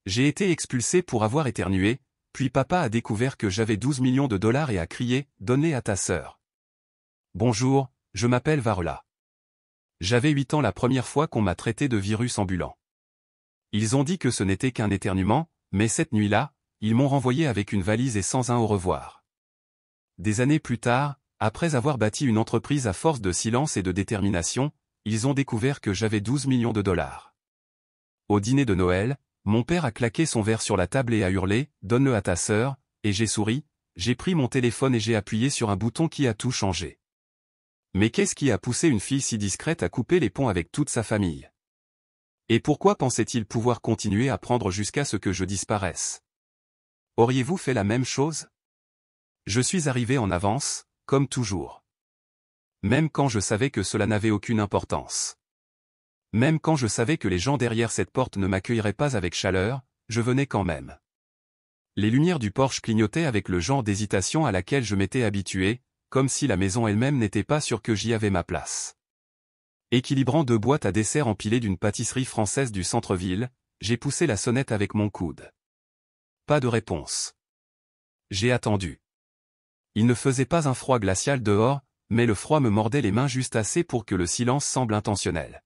J'ai été expulsé pour avoir éternué, puis papa a découvert que j'avais 12 millions de dollars et a crié « Donne-les à ta sœur ». Bonjour, je m'appelle Varela. J'avais 8 ans la première fois qu'on m'a traité de virus ambulant. Ils ont dit que ce n'était qu'un éternuement, mais cette nuit-là, ils m'ont renvoyé avec une valise et sans un au revoir. Des années plus tard, après avoir bâti une entreprise à force de silence et de détermination, ils ont découvert que j'avais 12 millions de dollars. Au dîner de Noël, mon père a claqué son verre sur la table et a hurlé « Donne-le à ta sœur », et j'ai souri, j'ai pris mon téléphone et j'ai appuyé sur un bouton qui a tout changé. Mais qu'est-ce qui a poussé une fille si discrète à couper les ponts avec toute sa famille? Et pourquoi pensait-il pouvoir continuer à prendre jusqu'à ce que je disparaisse? Auriez-vous fait la même chose? Je suis arrivé en avance, comme toujours. Même quand je savais que cela n'avait aucune importance. Même quand je savais que les gens derrière cette porte ne m'accueilleraient pas avec chaleur, je venais quand même. Les lumières du porche clignotaient avec le genre d'hésitation à laquelle je m'étais habitué, comme si la maison elle-même n'était pas sûre que j'y avais ma place. Équilibrant 2 boîtes à dessert empilées d'une pâtisserie française du centre-ville, j'ai poussé la sonnette avec mon coude. Pas de réponse. J'ai attendu. Il ne faisait pas un froid glacial dehors, mais le froid me mordait les mains juste assez pour que le silence semble intentionnel.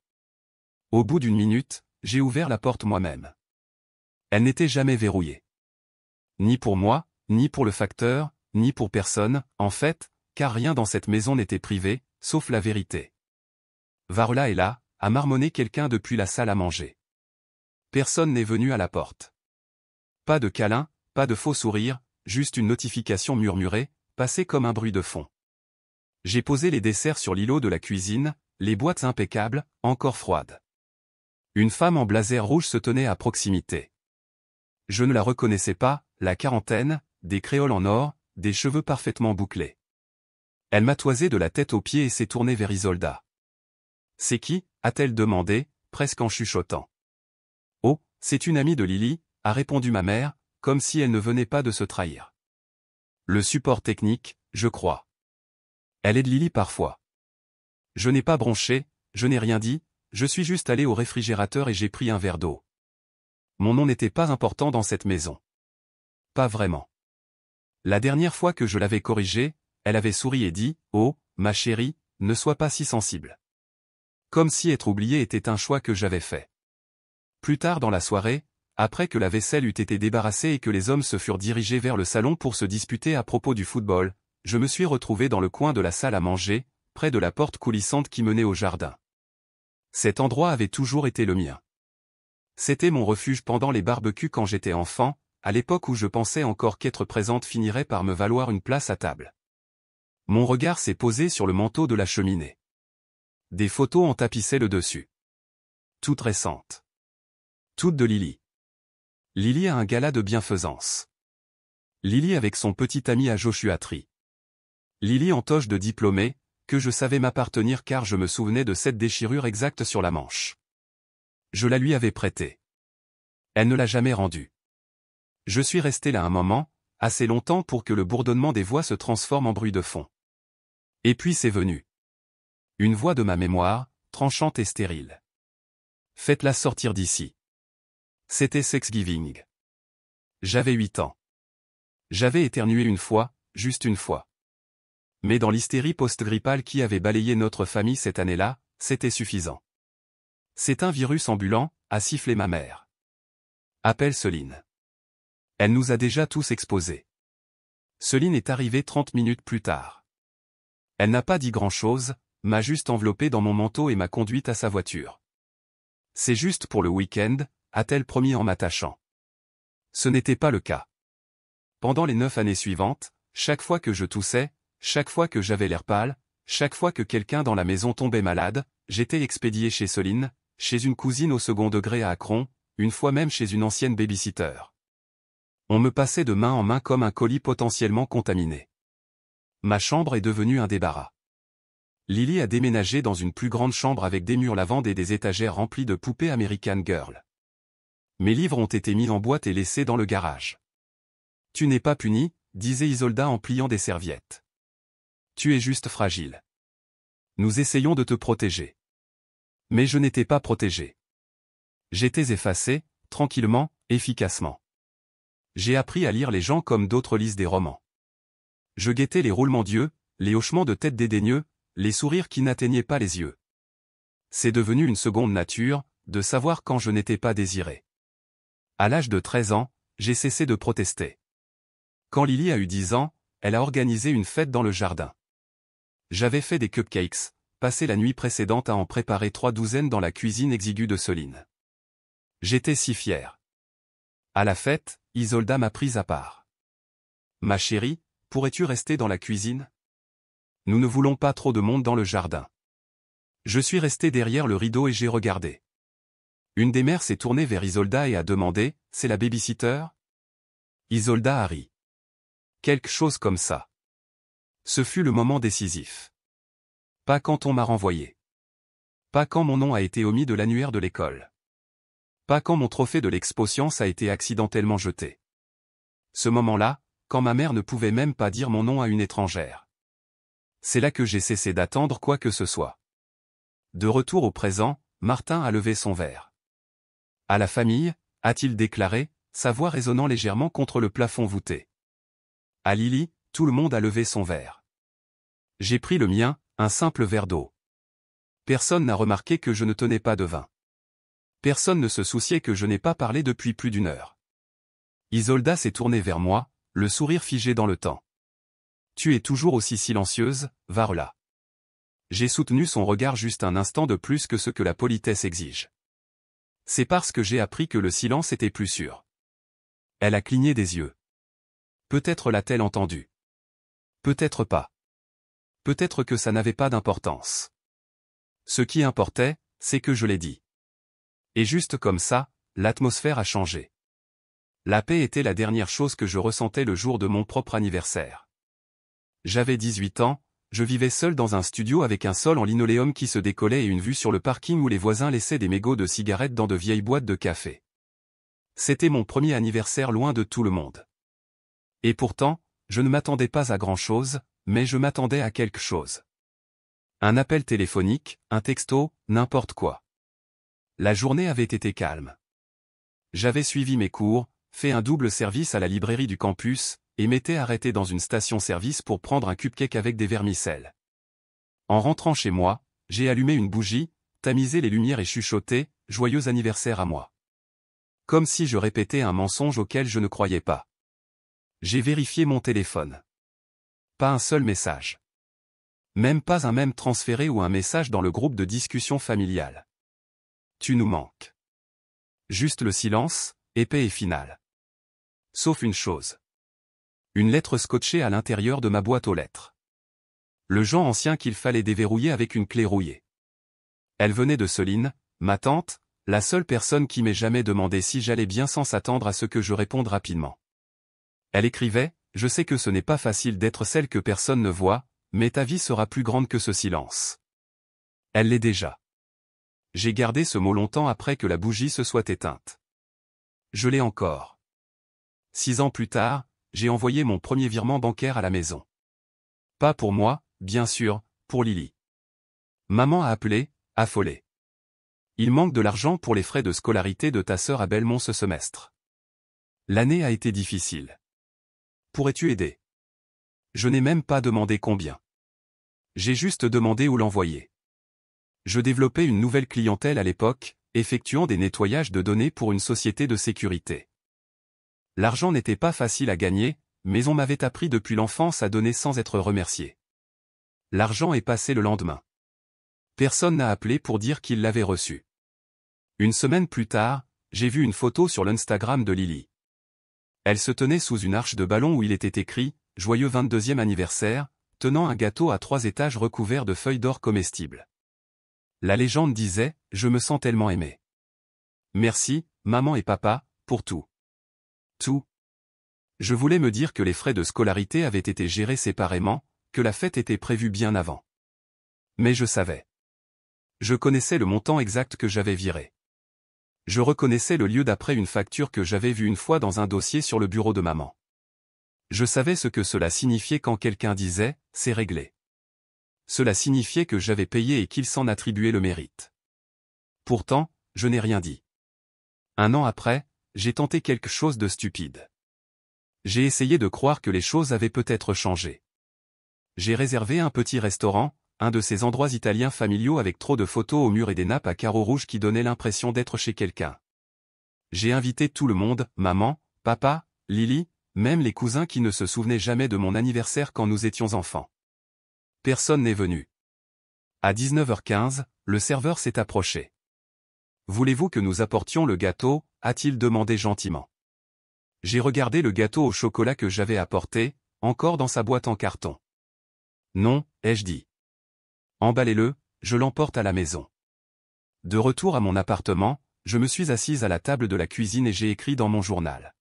Au bout d'1 minute, j'ai ouvert la porte moi-même. Elle n'était jamais verrouillée. Ni pour moi, ni pour le facteur, ni pour personne, en fait, car rien dans cette maison n'était privé, sauf la vérité. Varela est là, a marmonné quelqu'un depuis la salle à manger. Personne n'est venu à la porte. Pas de câlin, pas de faux sourire, juste une notification murmurée, passée comme un bruit de fond. J'ai posé les desserts sur l'îlot de la cuisine, les boîtes impeccables, encore froides. Une femme en blazer rouge se tenait à proximité. Je ne la reconnaissais pas, la quarantaine, des créoles en or, des cheveux parfaitement bouclés. Elle m'a toisé de la tête aux pieds et s'est tournée vers Isolda. « C'est qui ?» a-t-elle demandé, presque en chuchotant. « Oh, c'est une amie de Lily », a répondu ma mère, comme si elle ne venait pas de se trahir. Le support technique, je crois. Elle aide Lily parfois. Je n'ai pas bronché, je n'ai rien dit, je suis juste allé au réfrigérateur et j'ai pris un verre d'eau. Mon nom n'était pas important dans cette maison. Pas vraiment. La dernière fois que je l'avais corrigée, elle avait souri et dit « Oh, ma chérie, ne sois pas si sensible. » Comme si être oublié était un choix que j'avais fait. Plus tard dans la soirée, après que la vaisselle eut été débarrassée et que les hommes se furent dirigés vers le salon pour se disputer à propos du football, je me suis retrouvé dans le coin de la salle à manger, près de la porte coulissante qui menait au jardin. Cet endroit avait toujours été le mien. C'était mon refuge pendant les barbecues quand j'étais enfant, à l'époque où je pensais encore qu'être présente finirait par me valoir une place à table. Mon regard s'est posé sur le manteau de la cheminée. Des photos en tapissaient le dessus. Toutes récentes. Toutes de Lily. Lily a un gala de bienfaisance. Lily avec son petit ami à Joshua Tree. Lily en toge de diplômée, que je savais m'appartenir car je me souvenais de cette déchirure exacte sur la manche. Je la lui avais prêtée. Elle ne l'a jamais rendue. Je suis resté là un moment, assez longtemps pour que le bourdonnement des voix se transforme en bruit de fond. Et puis c'est venu. Une voix de ma mémoire, tranchante et stérile. Faites-la sortir d'ici. C'était Thanksgiving. J'avais 8 ans. J'avais éternué une fois, juste une fois. Mais dans l'hystérie post-grippale qui avait balayé notre famille cette année-là, c'était suffisant. C'est un virus ambulant, a sifflé ma mère. Appelle Céline. Elle nous a déjà tous exposés. Céline est arrivée 30 minutes plus tard. Elle n'a pas dit grand-chose, m'a juste enveloppé dans mon manteau et m'a conduite à sa voiture. C'est juste pour le week-end, a-t-elle promis en m'attachant. Ce n'était pas le cas. Pendant les 9 années suivantes, chaque fois que je toussais, chaque fois que j'avais l'air pâle, chaque fois que quelqu'un dans la maison tombait malade, j'étais expédié chez Céline, chez une cousine au second degré à Akron, une fois même chez une ancienne baby-sitter. On me passait de main en main comme un colis potentiellement contaminé. Ma chambre est devenue un débarras. Lily a déménagé dans une plus grande chambre avec des murs lavande et des étagères remplies de poupées American Girl. Mes livres ont été mis en boîte et laissés dans le garage. Tu n'es pas puni, disait Isolda en pliant des serviettes. Tu es juste fragile. Nous essayons de te protéger. Mais je n'étais pas protégé. J'étais effacé, tranquillement, efficacement. J'ai appris à lire les gens comme d'autres lisent des romans. Je guettais les roulements d'yeux, les hochements de tête dédaigneux, les sourires qui n'atteignaient pas les yeux. C'est devenu une seconde nature, de savoir quand je n'étais pas désiré. À l'âge de 13 ans, j'ai cessé de protester. Quand Lily a eu 10 ans, elle a organisé une fête dans le jardin. J'avais fait des cupcakes, passé la nuit précédente à en préparer 3 douzaines dans la cuisine exiguë de Soline. J'étais si fier. À la fête, Isolda m'a prise à part. Ma chérie, pourrais-tu rester dans la cuisine? Nous ne voulons pas trop de monde dans le jardin. Je suis resté derrière le rideau et j'ai regardé. Une des mères s'est tournée vers Isolda et a demandé, « C'est la babysitter ?» Isolda a ri. Quelque chose comme ça. Ce fut le moment décisif. Pas quand on m'a renvoyé. Pas quand mon nom a été omis de l'annuaire de l'école. Pas quand mon trophée de l'Expo Science a été accidentellement jeté. Ce moment-là, quand ma mère ne pouvait même pas dire mon nom à une étrangère. C'est là que j'ai cessé d'attendre quoi que ce soit. De retour au présent, Martin a levé son verre. À la famille, a-t-il déclaré, sa voix résonnant légèrement contre le plafond voûté. À Lily, tout le monde a levé son verre. J'ai pris le mien, un simple verre d'eau. Personne n'a remarqué que je ne tenais pas de vin. Personne ne se souciait que je n'ai pas parlé depuis plus d'1 heure. Isolda s'est tournée vers moi, le sourire figé dans le temps. Tu es toujours aussi silencieuse, Varela. J'ai soutenu son regard juste un instant de plus que ce que la politesse exige. C'est parce que j'ai appris que le silence était plus sûr. Elle a cligné des yeux. Peut-être l'a-t-elle entendu. Peut-être pas. Peut-être que ça n'avait pas d'importance. Ce qui importait, c'est que je l'ai dit. Et juste comme ça, l'atmosphère a changé. La paix était la dernière chose que je ressentais le jour de mon propre anniversaire. J'avais 18 ans, je vivais seul dans un studio avec un sol en linoléum qui se décollait et une vue sur le parking où les voisins laissaient des mégots de cigarettes dans de vieilles boîtes de café. C'était mon premier anniversaire loin de tout le monde. Et pourtant, je ne m'attendais pas à grand-chose, mais je m'attendais à quelque chose. Un appel téléphonique, un texto, n'importe quoi. La journée avait été calme. J'avais suivi mes cours, fait un double service à la librairie du campus, et m'étais arrêté dans une station-service pour prendre un cupcake avec des vermicelles. En rentrant chez moi, j'ai allumé une bougie, tamisé les lumières et chuchoté, « Joyeux anniversaire à moi ». Comme si je répétais un mensonge auquel je ne croyais pas. J'ai vérifié mon téléphone. Pas un seul message. Même pas un mème transféré ou un message dans le groupe de discussion familiale. Tu nous manques. Juste le silence, épais et final. Sauf une chose. Une lettre scotchée à l'intérieur de ma boîte aux lettres. Le genre ancien qu'il fallait déverrouiller avec une clé rouillée. Elle venait de Soline, ma tante, la seule personne qui m'ait jamais demandé si j'allais bien sans s'attendre à ce que je réponde rapidement. Elle écrivait, « Je sais que ce n'est pas facile d'être celle que personne ne voit, mais ta vie sera plus grande que ce silence. » Elle l'est déjà. J'ai gardé ce mot longtemps après que la bougie se soit éteinte. Je l'ai encore. 6 ans plus tard, j'ai envoyé mon premier virement bancaire à la maison. Pas pour moi, bien sûr, pour Lily. Maman a appelé, affolée. Il manque de l'argent pour les frais de scolarité de ta sœur à Belmont ce semestre. L'année a été difficile. Pourrais-tu aider? Je n'ai même pas demandé combien. J'ai juste demandé où l'envoyer. Je développais une nouvelle clientèle à l'époque, effectuant des nettoyages de données pour une société de sécurité. L'argent n'était pas facile à gagner, mais on m'avait appris depuis l'enfance à donner sans être remercié. L'argent est passé le lendemain. Personne n'a appelé pour dire qu'il l'avait reçu. Une semaine plus tard, j'ai vu une photo sur l'Instagram de Lily. Elle se tenait sous une arche de ballon où il était écrit « Joyeux 22e anniversaire », tenant un gâteau à 3 étages recouvert de feuilles d'or comestibles. La légende disait « Je me sens tellement aimé. Merci, maman et papa, pour tout. Tout. » Je voulais me dire que les frais de scolarité avaient été gérés séparément, que la fête était prévue bien avant. Mais je savais. Je connaissais le montant exact que j'avais viré. Je reconnaissais le lieu d'après une facture que j'avais vue une fois dans un dossier sur le bureau de maman. Je savais ce que cela signifiait quand quelqu'un disait « c'est réglé ». Cela signifiait que j'avais payé et qu'il s'en attribuait le mérite. Pourtant, je n'ai rien dit. 1 an après, j'ai tenté quelque chose de stupide. J'ai essayé de croire que les choses avaient peut-être changé. J'ai réservé un petit restaurant, un de ces endroits italiens familiaux avec trop de photos au mur et des nappes à carreaux rouges qui donnaient l'impression d'être chez quelqu'un. J'ai invité tout le monde, maman, papa, Lily, même les cousins qui ne se souvenaient jamais de mon anniversaire quand nous étions enfants. Personne n'est venu. À 19h15, le serveur s'est approché. « Voulez-vous que nous apportions le gâteau ?» a-t-il demandé gentiment. J'ai regardé le gâteau au chocolat que j'avais apporté, encore dans sa boîte en carton. « Non, ai-je dit. Emballez-le, je l'emporte à la maison. » De retour à mon appartement, je me suis assise à la table de la cuisine et j'ai écrit dans mon journal.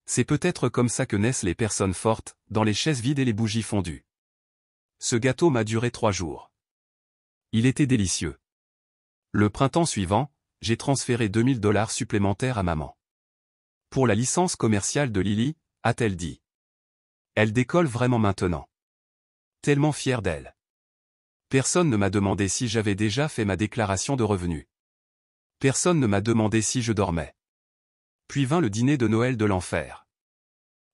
C'est peut-être comme ça que naissent les personnes fortes, dans les chaises vides et les bougies fondues. Ce gâteau m'a duré 3 jours. Il était délicieux. Le printemps suivant, j'ai transféré $2000 supplémentaires à maman. Pour la licence commerciale de Lily, a-t-elle dit. Elle décolle vraiment maintenant. Tellement fière d'elle. Personne ne m'a demandé si j'avais déjà fait ma déclaration de revenus. Personne ne m'a demandé si je dormais. Puis vint le dîner de Noël de l'enfer.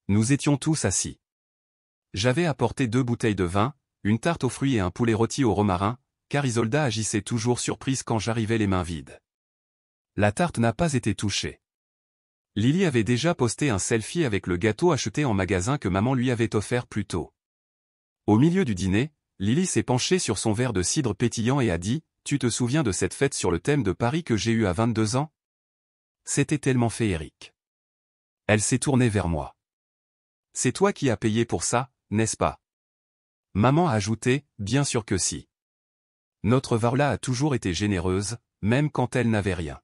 Nous étions tous assis. J'avais apporté 2 bouteilles de vin, une tarte aux fruits et un poulet rôti au romarin, car Isolda agissait toujours surprise quand j'arrivais les mains vides. La tarte n'a pas été touchée. Lily avait déjà posté un selfie avec le gâteau acheté en magasin que maman lui avait offert plus tôt. Au milieu du dîner, Lily s'est penchée sur son verre de cidre pétillant et a dit « Tu te souviens de cette fête sur le thème de Paris que j'ai eue à 22 ans ?» C'était tellement féerique. Elle s'est tournée vers moi. « C'est toi qui as payé pour ça, n'est-ce pas ?» Maman a ajouté « Bien sûr que si. Notre Varla a toujours été généreuse, même quand elle n'avait rien. »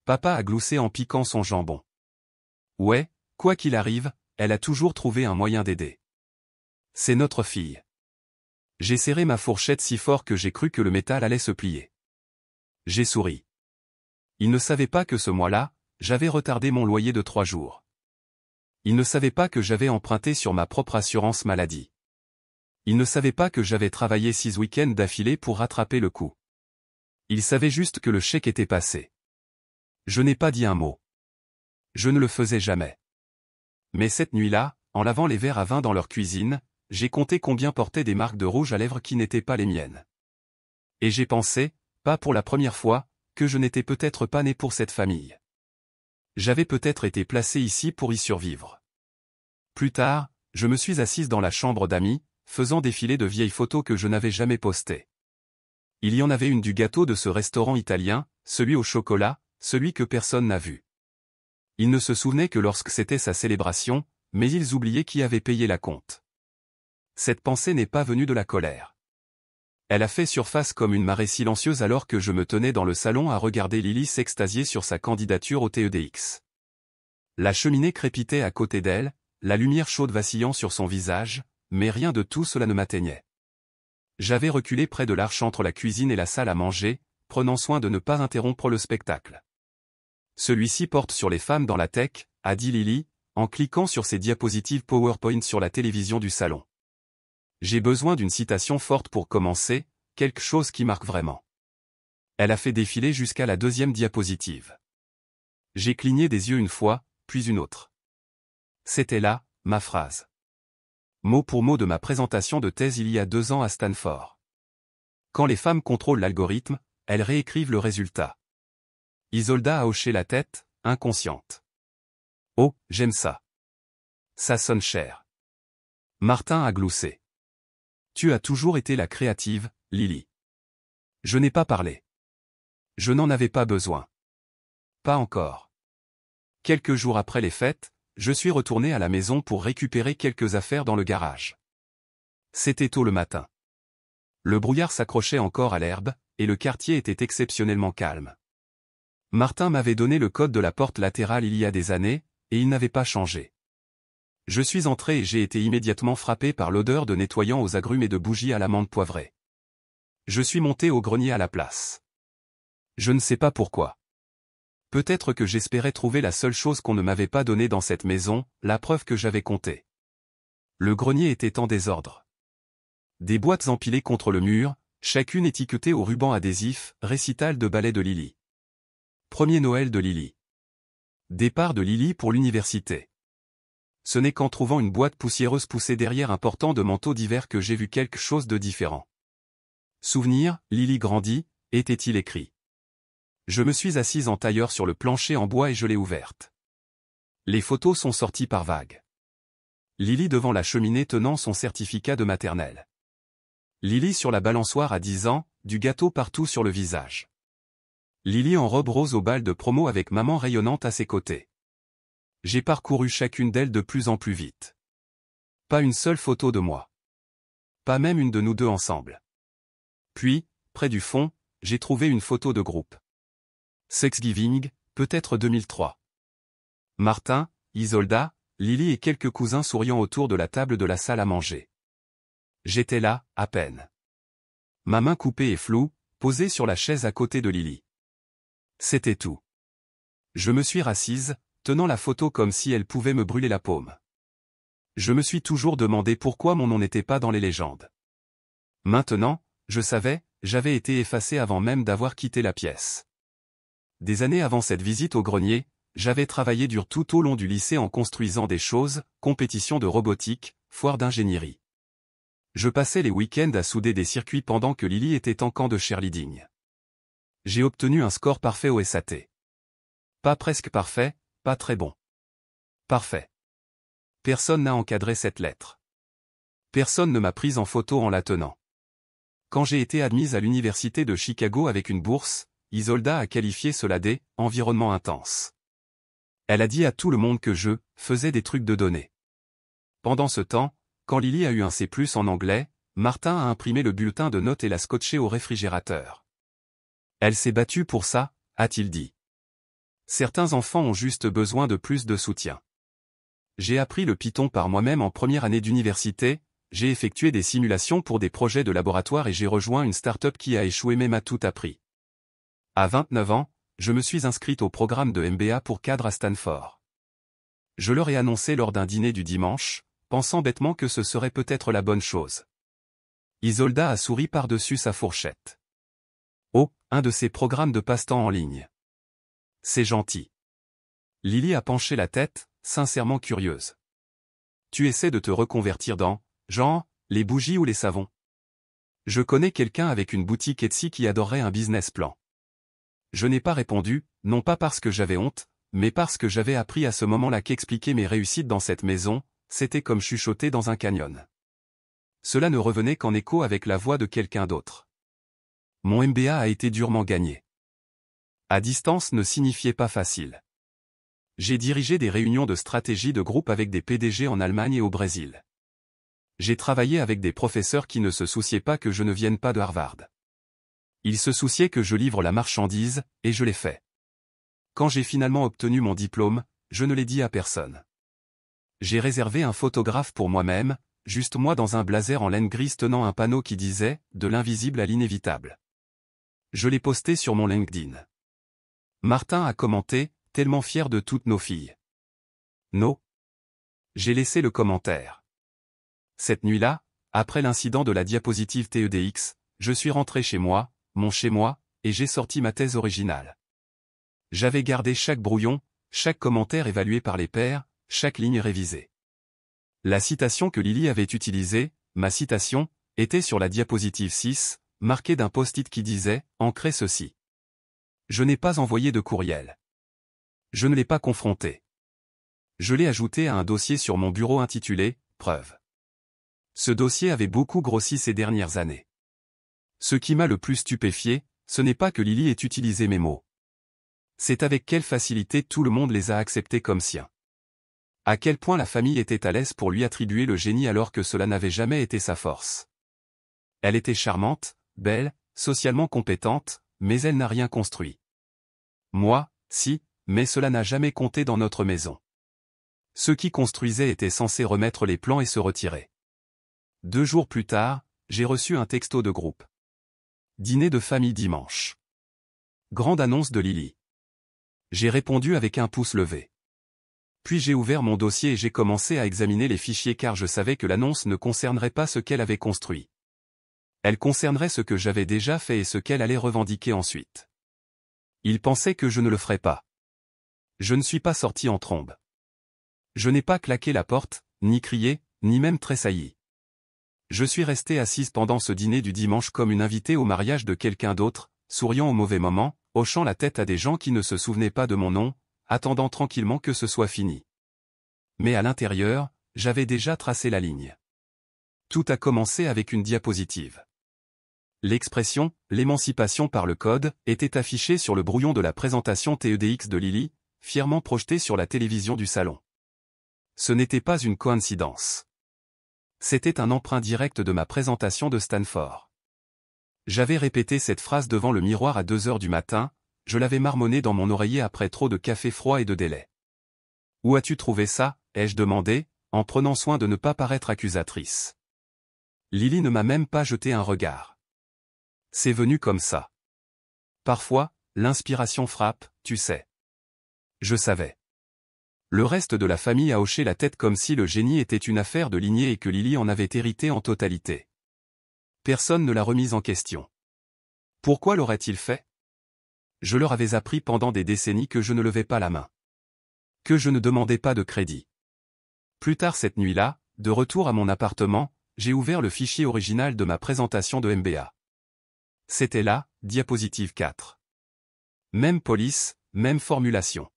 Papa a gloussé en piquant son jambon. Ouais, quoi qu'il arrive, elle a toujours trouvé un moyen d'aider. C'est notre fille. J'ai serré ma fourchette si fort que j'ai cru que le métal allait se plier. J'ai souri. Il ne savait pas que ce mois-là, j'avais retardé mon loyer de 3 jours. Il ne savait pas que j'avais emprunté sur ma propre assurance maladie. Il ne savait pas que j'avais travaillé 6 week-ends d'affilée pour rattraper le coup. Il savait juste que le chèque était passé. Je n'ai pas dit un mot. Je ne le faisais jamais. Mais cette nuit-là, en lavant les verres à vin dans leur cuisine, j'ai compté combien portaient des marques de rouge à lèvres qui n'étaient pas les miennes. Et j'ai pensé, pas pour la première fois, que je n'étais peut-être pas né pour cette famille. J'avais peut-être été placé ici pour y survivre. Plus tard, je me suis assise dans la chambre d'amis, faisant défiler de vieilles photos que je n'avais jamais postées. Il y en avait une du gâteau de ce restaurant italien, celui au chocolat, celui que personne n'a vu. Ils ne se souvenaient que lorsque c'était sa célébration, mais ils oubliaient qui avait payé la compte. Cette pensée n'est pas venue de la colère. Elle a fait surface comme une marée silencieuse alors que je me tenais dans le salon à regarder Lily s'extasier sur sa candidature au TEDx. La cheminée crépitait à côté d'elle, la lumière chaude vacillant sur son visage, mais rien de tout cela ne m'atteignait. J'avais reculé près de l'arche entre la cuisine et la salle à manger, prenant soin de ne pas interrompre le spectacle. Celui-ci porte sur les femmes dans la tech, a dit Lily, en cliquant sur ses diapositives PowerPoint sur la télévision du salon. J'ai besoin d'une citation forte pour commencer, quelque chose qui marque vraiment. Elle a fait défiler jusqu'à la 2e diapositive. J'ai cligné des yeux une fois, puis une autre. C'était là, ma phrase. Mot pour mot de ma présentation de thèse il y a 2 ans à Stanford. Quand les femmes contrôlent l'algorithme, elles réécrivent le résultat. Isolda a hoché la tête, inconsciente. Oh, j'aime ça. Ça sonne cher. Martin a gloussé. Tu as toujours été la créative, Lily. Je n'ai pas parlé. Je n'en avais pas besoin. Pas encore. Quelques jours après les fêtes, je suis retourné à la maison pour récupérer quelques affaires dans le garage. C'était tôt le matin. Le brouillard s'accrochait encore à l'herbe, et le quartier était exceptionnellement calme. Martin m'avait donné le code de la porte latérale il y a des années, et il n'avait pas changé. Je suis entré et j'ai été immédiatement frappé par l'odeur de nettoyant aux agrumes et de bougies à l'amande poivrée. Je suis monté au grenier à la place. Je ne sais pas pourquoi. Peut-être que j'espérais trouver la seule chose qu'on ne m'avait pas donnée dans cette maison, la preuve que j'avais compté. Le grenier était en désordre. Des boîtes empilées contre le mur, chacune étiquetée au ruban adhésif, récital de ballet de Lily. Premier Noël de Lily. Départ de Lily pour l'université. Ce n'est qu'en trouvant une boîte poussiéreuse poussée derrière un portant de manteau d'hiver que j'ai vu quelque chose de différent. Souvenir, Lily grandit, était-il écrit. Je me suis assise en tailleur sur le plancher en bois et je l'ai ouverte. Les photos sont sorties par vagues. Lily devant la cheminée tenant son certificat de maternelle. Lily sur la balançoire à 10 ans, du gâteau partout sur le visage. Lily en robe rose au bal de promo avec maman rayonnante à ses côtés. J'ai parcouru chacune d'elles de plus en plus vite. Pas une seule photo de moi. Pas même une de nous deux ensemble. Puis, près du fond, j'ai trouvé une photo de groupe. Thanksgiving, peut-être 2003. Martin, Isolda, Lily et quelques cousins souriant autour de la table de la salle à manger. J'étais là, à peine. Ma main coupée et floue, posée sur la chaise à côté de Lily. C'était tout. Je me suis rassise, tenant la photo comme si elle pouvait me brûler la paume. Je me suis toujours demandé pourquoi mon nom n'était pas dans les légendes. Maintenant, je savais, j'avais été effacé avant même d'avoir quitté la pièce. Des années avant cette visite au grenier, j'avais travaillé dur tout au long du lycée en construisant des choses, compétitions de robotique, foires d'ingénierie. Je passais les week-ends à souder des circuits pendant que Lily était en camp de cheerleading. J'ai obtenu un score parfait au SAT. Pas presque parfait, pas très bon. Parfait. Personne n'a encadré cette lettre. Personne ne m'a prise en photo en la tenant. Quand j'ai été admise à l'université de Chicago avec une bourse, Isolda a qualifié cela d'« environnement intense ». Elle a dit à tout le monde que je faisais des trucs de données. Pendant ce temps, quand Lily a eu un C+ en anglais, Martin a imprimé le bulletin de notes et l'a scotché au réfrigérateur. Elle s'est battue pour ça, a-t-il dit. Certains enfants ont juste besoin de plus de soutien. J'ai appris le Python par moi-même en première année d'université, j'ai effectué des simulations pour des projets de laboratoire et j'ai rejoint une start-up qui a échoué mais m'a tout appris. À 29 ans, je me suis inscrite au programme de MBA pour cadre à Stanford. Je leur ai annoncé lors d'un dîner du dimanche, pensant bêtement que ce serait peut-être la bonne chose. Isolda a souri par-dessus sa fourchette. Oh, un de ces programmes de passe-temps en ligne. C'est gentil. Lily a penché la tête, sincèrement curieuse. Tu essaies de te reconvertir dans, genre, les bougies ou les savons? Je connais quelqu'un avec une boutique Etsy qui adorerait un business plan. Je n'ai pas répondu, non pas parce que j'avais honte, mais parce que j'avais appris à ce moment-là qu'expliquer mes réussites dans cette maison, c'était comme chuchoter dans un canyon. Cela ne revenait qu'en écho avec la voix de quelqu'un d'autre. Mon MBA a été durement gagné. À distance ne signifiait pas facile. J'ai dirigé des réunions de stratégie de groupe avec des PDG en Allemagne et au Brésil. J'ai travaillé avec des professeurs qui ne se souciaient pas que je ne vienne pas de Harvard. Ils se souciaient que je livre la marchandise, et je l'ai fait. Quand j'ai finalement obtenu mon diplôme, je ne l'ai dit à personne. J'ai réservé un photographe pour moi-même, juste moi dans un blazer en laine grise tenant un panneau qui disait « De l'invisible à l'inévitable ». Je l'ai posté sur mon LinkedIn. Martin a commenté, tellement fier de toutes nos filles. No. J'ai laissé le commentaire. Cette nuit-là, après l'incident de la diapositive TEDx, je suis rentré chez moi, mon chez-moi, et j'ai sorti ma thèse originale. J'avais gardé chaque brouillon, chaque commentaire évalué par les pairs, chaque ligne révisée. La citation que Lily avait utilisée, ma citation, était sur la diapositive 6, marquée d'un post-it qui disait « Ancrez ceci ». Je n'ai pas envoyé de courriel. Je ne l'ai pas confronté. Je l'ai ajouté à un dossier sur mon bureau intitulé « Preuve ». Ce dossier avait beaucoup grossi ces dernières années. Ce qui m'a le plus stupéfié, ce n'est pas que Lily ait utilisé mes mots. C'est avec quelle facilité tout le monde les a acceptés comme siens. À quel point la famille était à l'aise pour lui attribuer le génie alors que cela n'avait jamais été sa force. Elle était charmante, belle, socialement compétente, mais elle n'a rien construit. Moi, si, mais cela n'a jamais compté dans notre maison. Ceux qui construisaient étaient censés remettre les plans et se retirer. 2 jours plus tard, j'ai reçu un texto de groupe. Dîner de famille dimanche. Grande annonce de Lily. J'ai répondu avec un pouce levé. Puis j'ai ouvert mon dossier et j'ai commencé à examiner les fichiers car je savais que l'annonce ne concernerait pas ce qu'elle avait construit. Elle concernerait ce que j'avais déjà fait et ce qu'elle allait revendiquer ensuite. Il pensait que je ne le ferais pas. Je ne suis pas sorti en trombe. Je n'ai pas claqué la porte, ni crié, ni même tressailli. Je suis resté assise pendant ce dîner du dimanche comme une invitée au mariage de quelqu'un d'autre, souriant au mauvais moment, hochant la tête à des gens qui ne se souvenaient pas de mon nom, attendant tranquillement que ce soit fini. Mais à l'intérieur, j'avais déjà tracé la ligne. Tout a commencé avec une diapositive. L'expression « l'émancipation par le code » était affichée sur le brouillon de la présentation TEDx de Lily, fièrement projetée sur la télévision du salon. Ce n'était pas une coïncidence. C'était un emprunt direct de ma présentation de Stanford. J'avais répété cette phrase devant le miroir à 2 heures du matin, je l'avais marmonnée dans mon oreiller après trop de café froid et de délai. « Où as-tu trouvé ça ?» ai-je demandé, en prenant soin de ne pas paraître accusatrice. Lily ne m'a même pas jeté un regard. C'est venu comme ça. Parfois, l'inspiration frappe, tu sais. Je savais. Le reste de la famille a hoché la tête comme si le génie était une affaire de lignée et que Lily en avait hérité en totalité. Personne ne l'a remise en question. Pourquoi l'aurait-il fait? Je leur avais appris pendant des décennies que je ne levais pas la main. Que je ne demandais pas de crédit. Plus tard cette nuit-là, de retour à mon appartement, j'ai ouvert le fichier original de ma présentation de MBA. C'était là, diapositive 4. Même police, même formulation.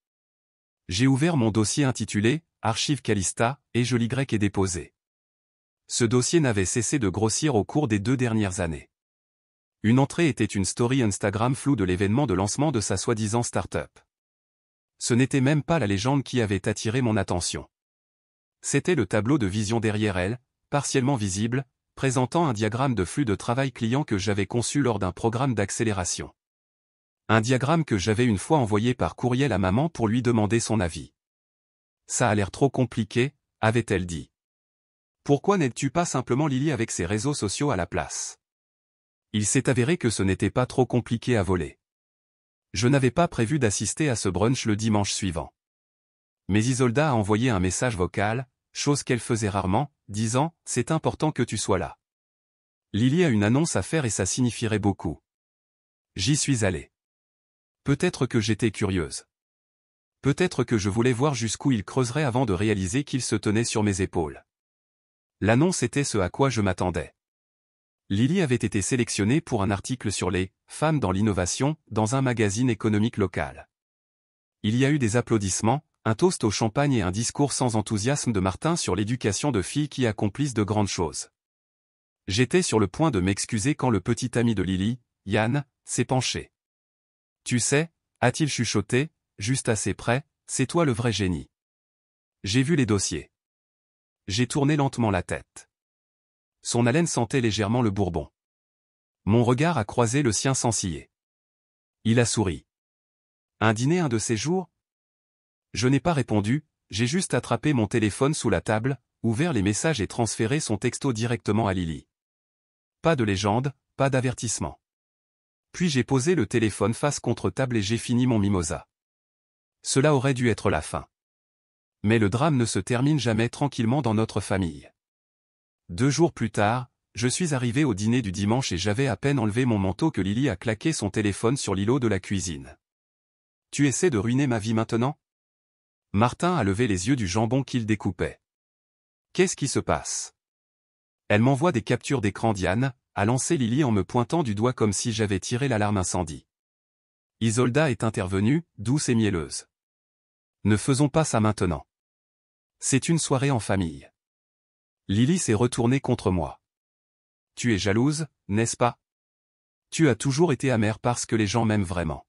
J'ai ouvert mon dossier intitulé « Archive Calista » et je l'y ai déposé. Ce dossier n'avait cessé de grossir au cours des 2 dernières années. Une entrée était une story Instagram floue de l'événement de lancement de sa soi-disant start-up. Ce n'était même pas la légende qui avait attiré mon attention. C'était le tableau de vision derrière elle, partiellement visible, présentant un diagramme de flux de travail client que j'avais conçu lors d'un programme d'accélération. Un diagramme que j'avais une fois envoyé par courriel à maman pour lui demander son avis. Ça a l'air trop compliqué, avait-elle dit. Pourquoi n'aides-tu pas simplement Lily avec ses réseaux sociaux à la place? Il s'est avéré que ce n'était pas trop compliqué à voler. Je n'avais pas prévu d'assister à ce brunch le dimanche suivant. Mais Isolda a envoyé un message vocal, chose qu'elle faisait rarement, disant « C'est important que tu sois là. Lily a une annonce à faire et ça signifierait beaucoup. » J'y suis allé. Peut-être que j'étais curieuse. Peut-être que je voulais voir jusqu'où il creuserait avant de réaliser qu'il se tenait sur mes épaules. L'annonce était ce à quoi je m'attendais. Lily avait été sélectionnée pour un article sur les « femmes dans l'innovation » dans un magazine économique local. Il y a eu des applaudissements, un toast au champagne et un discours sans enthousiasme de Martin sur l'éducation de filles qui accomplissent de grandes choses. J'étais sur le point de m'excuser quand le petit ami de Lily, Yann, s'est penché. « Tu sais, a-t-il chuchoté, juste assez près, c'est toi le vrai génie. » J'ai vu les dossiers. J'ai tourné lentement la tête. Son haleine sentait légèrement le bourbon. Mon regard a croisé le sien sans ciller. Il a souri. « Un dîner un de ces jours ?» Je n'ai pas répondu, j'ai juste attrapé mon téléphone sous la table, ouvert les messages et transféré son texto directement à Lily. Pas de légende, pas d'avertissement. Puis j'ai posé le téléphone face contre table et j'ai fini mon mimosa. Cela aurait dû être la fin. Mais le drame ne se termine jamais tranquillement dans notre famille. 2 jours plus tard, je suis arrivé au dîner du dimanche et j'avais à peine enlevé mon manteau que Lily a claqué son téléphone sur l'îlot de la cuisine. « Tu essaies de ruiner ma vie maintenant ?» Martin a levé les yeux du jambon qu'il découpait. « Qu'est-ce qui se passe ?» Elle m'envoie des captures d'écran d'Yann, a lancé Lily en me pointant du doigt comme si j'avais tiré l'alarme incendie. Isolda est intervenue, douce et mielleuse. « Ne faisons pas ça maintenant. C'est une soirée en famille. » Lily s'est retournée contre moi. « Tu es jalouse, n'est-ce pas? Tu as toujours été amère parce que les gens m'aiment vraiment. »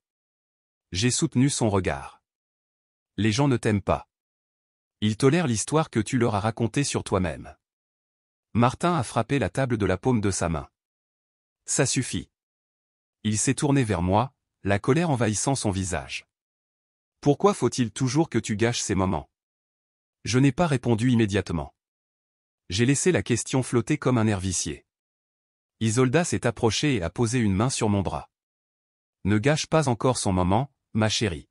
J'ai soutenu son regard. « Les gens ne t'aiment pas. Ils tolèrent l'histoire que tu leur as racontée sur toi-même. » Martin a frappé la table de la paume de sa main. « Ça suffit. » Il s'est tourné vers moi, la colère envahissant son visage. « Pourquoi faut-il toujours que tu gâches ces moments? » Je n'ai pas répondu immédiatement. J'ai laissé la question flotter comme un air vicié. Isolda s'est approchée et a posé une main sur mon bras. « Ne gâche pas encore son moment, ma chérie.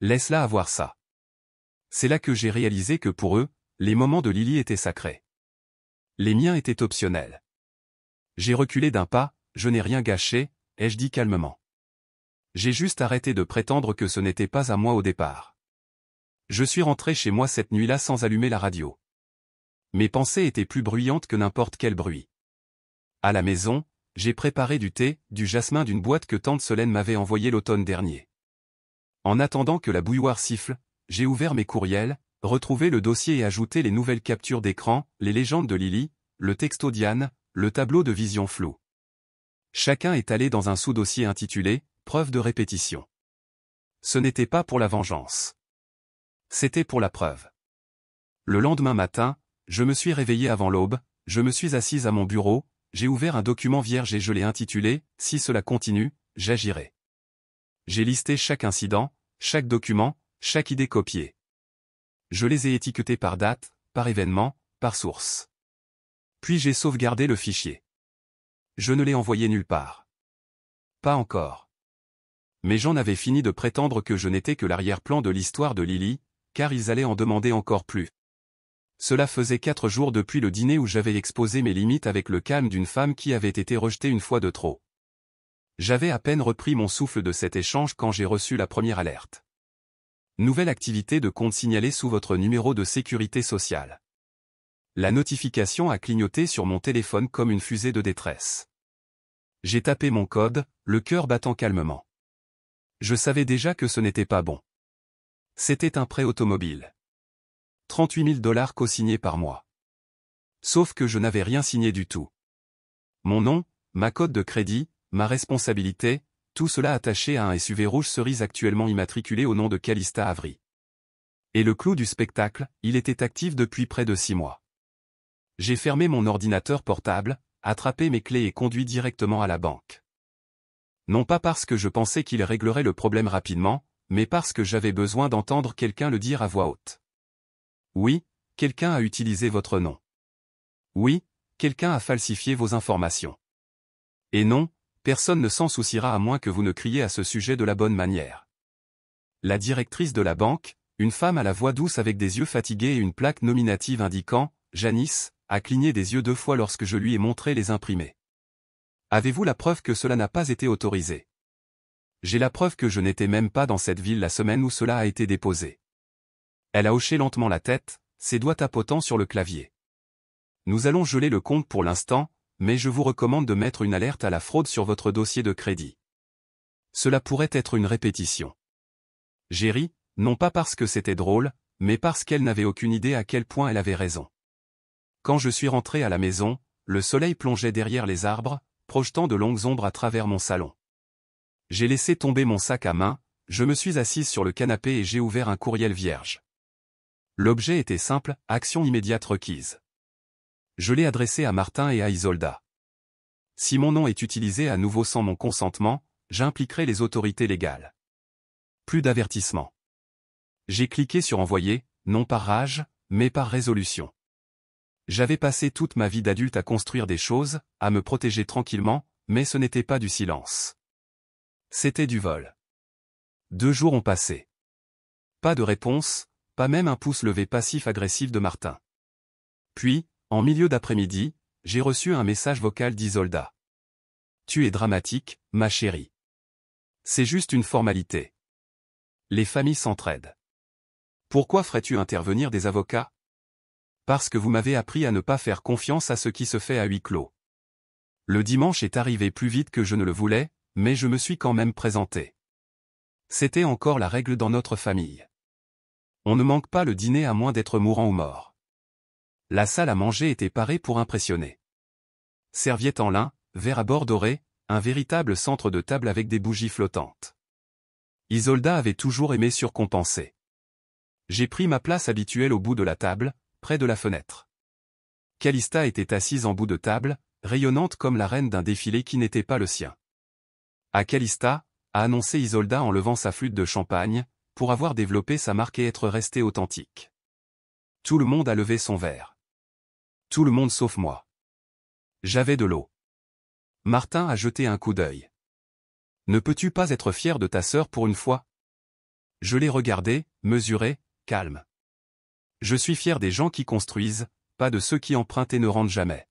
Laisse-la avoir ça. » C'est là que j'ai réalisé que pour eux, les moments de Lily étaient sacrés. Les miens étaient optionnels. J'ai reculé d'un pas, je n'ai rien gâché, ai-je dit calmement. J'ai juste arrêté de prétendre que ce n'était pas à moi au départ. Je suis rentré chez moi cette nuit-là sans allumer la radio. Mes pensées étaient plus bruyantes que n'importe quel bruit. À la maison, j'ai préparé du thé, du jasmin d'une boîte que tante Solène m'avait envoyée l'automne dernier. En attendant que la bouilloire siffle, j'ai ouvert mes courriels, retrouvé le dossier et ajouté les nouvelles captures d'écran, les légendes de Lily, le texto d'Yann, le tableau de vision floue. Chacun est allé dans un sous-dossier intitulé « Preuve de répétition ». Ce n'était pas pour la vengeance. C'était pour la preuve. Le lendemain matin, je me suis réveillé avant l'aube, je me suis assise à mon bureau, j'ai ouvert un document vierge et je l'ai intitulé « Si cela continue, j'agirai ». J'ai listé chaque incident, chaque document, chaque idée copiée. Je les ai étiquetés par date, par événement, par source. Puis j'ai sauvegardé le fichier. Je ne l'ai envoyé nulle part. Pas encore. Mais j'en avais fini de prétendre que je n'étais que l'arrière-plan de l'histoire de Lily, car ils allaient en demander encore plus. Cela faisait 4 jours depuis le dîner où j'avais exposé mes limites avec le calme d'une femme qui avait été rejetée une fois de trop. J'avais à peine repris mon souffle de cet échange quand j'ai reçu la première alerte. Nouvelle activité de compte signalée sous votre numéro de sécurité sociale. La notification a clignoté sur mon téléphone comme une fusée de détresse. J'ai tapé mon code, le cœur battant calmement. Je savais déjà que ce n'était pas bon. C'était un prêt automobile. 38 000 $ co-signés par mois. Sauf que je n'avais rien signé du tout. Mon nom, ma cote de crédit, ma responsabilité, tout cela attaché à un SUV rouge cerise actuellement immatriculé au nom de Calista Avery. Et le clou du spectacle, il était actif depuis près de 6 mois. J'ai fermé mon ordinateur portable, attrapé mes clés et conduit directement à la banque. Non pas parce que je pensais qu'il réglerait le problème rapidement, mais parce que j'avais besoin d'entendre quelqu'un le dire à voix haute. Oui, quelqu'un a utilisé votre nom. Oui, quelqu'un a falsifié vos informations. Et non, personne ne s'en souciera à moins que vous ne criez à ce sujet de la bonne manière. La directrice de la banque, une femme à la voix douce avec des yeux fatigués et une plaque nominative indiquant « Janice », a cligné des yeux 2 fois lorsque je lui ai montré les imprimés. Avez-vous la preuve que cela n'a pas été autorisé? J'ai la preuve que je n'étais même pas dans cette ville la semaine où cela a été déposé. Elle a hoché lentement la tête, ses doigts tapotant sur le clavier. Nous allons geler le compte pour l'instant, mais je vous recommande de mettre une alerte à la fraude sur votre dossier de crédit. Cela pourrait être une répétition. J'ai ri, non pas parce que c'était drôle, mais parce qu'elle n'avait aucune idée à quel point elle avait raison. Quand je suis rentré à la maison, le soleil plongeait derrière les arbres, projetant de longues ombres à travers mon salon. J'ai laissé tomber mon sac à main, je me suis assise sur le canapé et j'ai ouvert un courriel vierge. L'objet était simple, action immédiate requise. Je l'ai adressé à Martin et à Isolda. Si mon nom est utilisé à nouveau sans mon consentement, j'impliquerai les autorités légales. Plus d'avertissement. J'ai cliqué sur envoyer, non par rage, mais par résolution. J'avais passé toute ma vie d'adulte à construire des choses, à me protéger tranquillement, mais ce n'était pas du silence. C'était du vol. 2 jours ont passé. Pas de réponse, pas même un pouce levé passif-agressif de Martin. Puis, en milieu d'après-midi, j'ai reçu un message vocal d'Isolda. Tu es dramatique, ma chérie. C'est juste une formalité. Les familles s'entraident. Pourquoi ferais-tu intervenir des avocats? Parce que vous m'avez appris à ne pas faire confiance à ce qui se fait à huis clos. Le dimanche est arrivé plus vite que je ne le voulais, mais je me suis quand même présenté. C'était encore la règle dans notre famille. On ne manque pas le dîner à moins d'être mourant ou mort. La salle à manger était parée pour impressionner. Serviettes en lin, verre à bord doré, un véritable centre de table avec des bougies flottantes. Isolda avait toujours aimé surcompenser. J'ai pris ma place habituelle au bout de la table, près de la fenêtre. Calista était assise en bout de table, rayonnante comme la reine d'un défilé qui n'était pas le sien. À Calista, a annoncé Isolda en levant sa flûte de champagne, pour avoir développé sa marque et être restée authentique. Tout le monde a levé son verre. Tout le monde sauf moi. J'avais de l'eau. Martin a jeté un coup d'œil. Ne peux-tu pas être fier de ta sœur pour une fois? Je l'ai regardé, mesuré, calme. Je suis fier des gens qui construisent, pas de ceux qui empruntent et ne rendent jamais.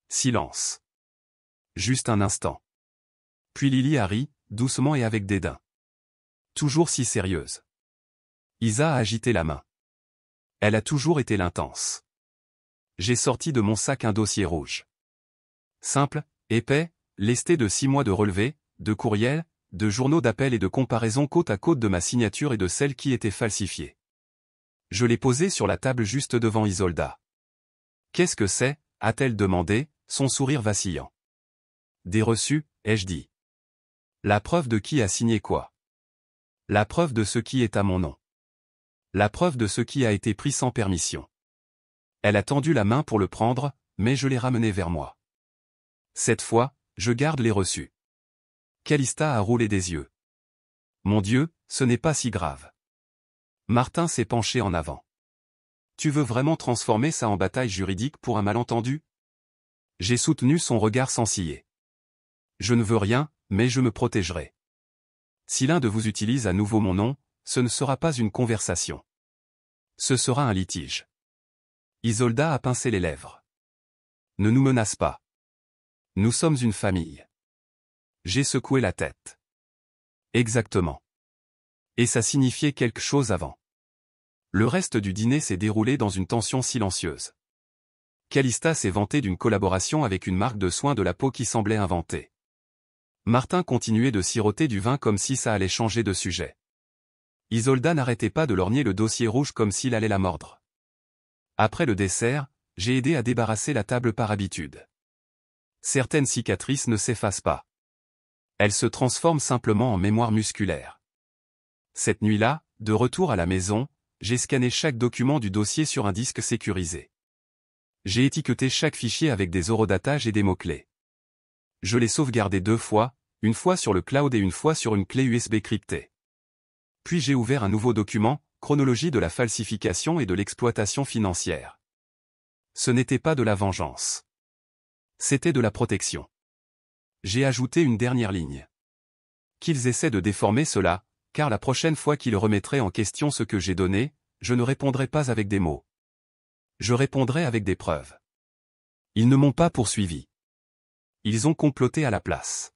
Silence. Juste un instant. Puis Lily a ri, doucement et avec dédain. Toujours si sérieuse. Isa a agité la main. Elle a toujours été l'intense. J'ai sorti de mon sac un dossier rouge. Simple, épais, lesté de 6 mois de relevés, de courriels, de journaux d'appel et de comparaison côte à côte de ma signature et de celle qui était falsifiée. Je l'ai posé sur la table juste devant Isolda. « Qu'est-ce que c'est » a-t-elle demandé, son sourire vacillant. « Des reçus » ai-je dit. « La preuve de qui a signé quoi ? La preuve de ce qui est à mon nom. La preuve de ce qui a été pris sans permission. » Elle a tendu la main pour le prendre, mais je l'ai ramené vers moi. Cette fois, je garde les reçus. Calista a roulé des yeux. Mon Dieu, ce n'est pas si grave. Martin s'est penché en avant. Tu veux vraiment transformer ça en bataille juridique pour un malentendu ? J'ai soutenu son regard sans ciller. Je ne veux rien, mais je me protégerai. Si l'un de vous utilise à nouveau mon nom, ce ne sera pas une conversation. Ce sera un litige. Isolda a pincé les lèvres. Ne nous menace pas. Nous sommes une famille. J'ai secoué la tête. Exactement. Et ça signifiait quelque chose avant. Le reste du dîner s'est déroulé dans une tension silencieuse. Calista s'est vantée d'une collaboration avec une marque de soins de la peau qui semblait inventée. Martin continuait de siroter du vin comme si ça allait changer de sujet. Isolda n'arrêtait pas de lorgner le dossier rouge comme s'il allait la mordre. Après le dessert, j'ai aidé à débarrasser la table par habitude. Certaines cicatrices ne s'effacent pas. Elles se transforment simplement en mémoire musculaire. Cette nuit-là, de retour à la maison, j'ai scanné chaque document du dossier sur un disque sécurisé. J'ai étiqueté chaque fichier avec des horodatages et des mots-clés. Je l'ai sauvegardé 2 fois, une fois sur le cloud et une fois sur une clé USB cryptée. Puis j'ai ouvert un nouveau document, chronologie de la falsification et de l'exploitation financière. Ce n'était pas de la vengeance. C'était de la protection. J'ai ajouté une dernière ligne. Qu'ils essaient de déformer cela, car la prochaine fois qu'ils remettraient en question ce que j'ai donné, je ne répondrai pas avec des mots. Je répondrai avec des preuves. Ils ne m'ont pas poursuivi. Ils ont comploté à la place.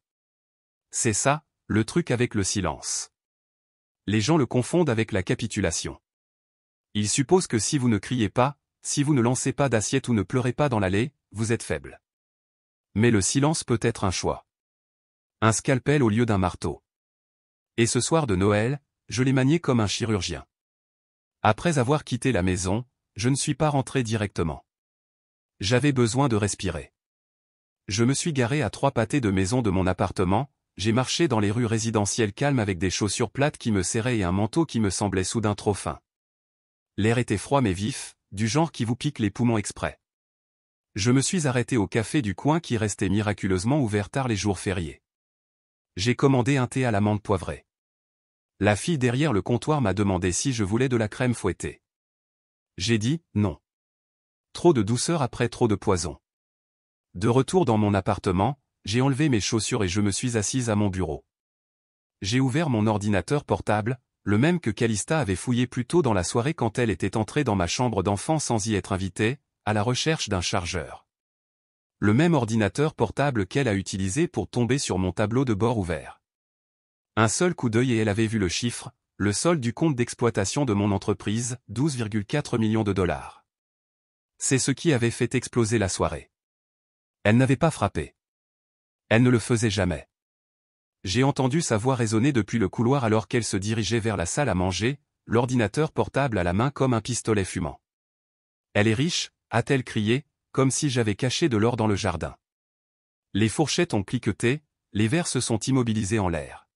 C'est ça, le truc avec le silence. Les gens le confondent avec la capitulation. Ils supposent que si vous ne criez pas, si vous ne lancez pas d'assiette ou ne pleurez pas dans l'allée, vous êtes faible. Mais le silence peut être un choix. Un scalpel au lieu d'un marteau. Et ce soir de Noël, je l'ai manié comme un chirurgien. Après avoir quitté la maison, je ne suis pas rentré directement. J'avais besoin de respirer. Je me suis garé à 3 pâtés de maison de mon appartement, j'ai marché dans les rues résidentielles calmes avec des chaussures plates qui me serraient et un manteau qui me semblait soudain trop fin. L'air était froid mais vif, du genre qui vous pique les poumons exprès. Je me suis arrêté au café du coin qui restait miraculeusement ouvert tard les jours fériés. J'ai commandé un thé à l'amande poivrée. La fille derrière le comptoir m'a demandé si je voulais de la crème fouettée. J'ai dit non. Trop de douceur après trop de poison. De retour dans mon appartement, j'ai enlevé mes chaussures et je me suis assise à mon bureau. J'ai ouvert mon ordinateur portable, le même que Calista avait fouillé plus tôt dans la soirée quand elle était entrée dans ma chambre d'enfant sans y être invitée, à la recherche d'un chargeur. Le même ordinateur portable qu'elle a utilisé pour tomber sur mon tableau de bord ouvert. Un seul coup d'œil et elle avait vu le chiffre, le solde du compte d'exploitation de mon entreprise, 12,4 millions de dollars. C'est ce qui avait fait exploser la soirée. Elle n'avait pas frappé. Elle ne le faisait jamais. J'ai entendu sa voix résonner depuis le couloir alors qu'elle se dirigeait vers la salle à manger, l'ordinateur portable à la main comme un pistolet fumant. Elle est riche, a-t-elle crié, comme si j'avais caché de l'or dans le jardin. Les fourchettes ont cliqueté, les verres se sont immobilisés en l'air.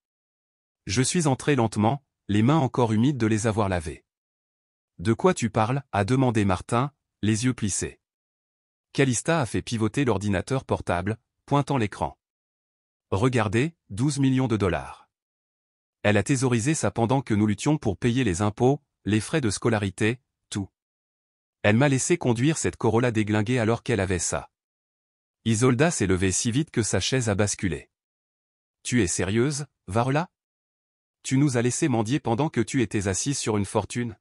Je suis entré lentement, les mains encore humides de les avoir lavées. De quoi tu parles, a demandé Martin, les yeux plissés. Calista a fait pivoter l'ordinateur portable, pointant l'écran. Regardez, 12 millions de dollars. Elle a thésaurisé ça pendant que nous luttions pour payer les impôts, les frais de scolarité, tout. Elle m'a laissé conduire cette Corolla déglinguée alors qu'elle avait ça. Isolda s'est levée si vite que sa chaise a basculé. Tu es sérieuse, Varela ? Tu nous as laissé mendier pendant que tu étais assise sur une fortune ?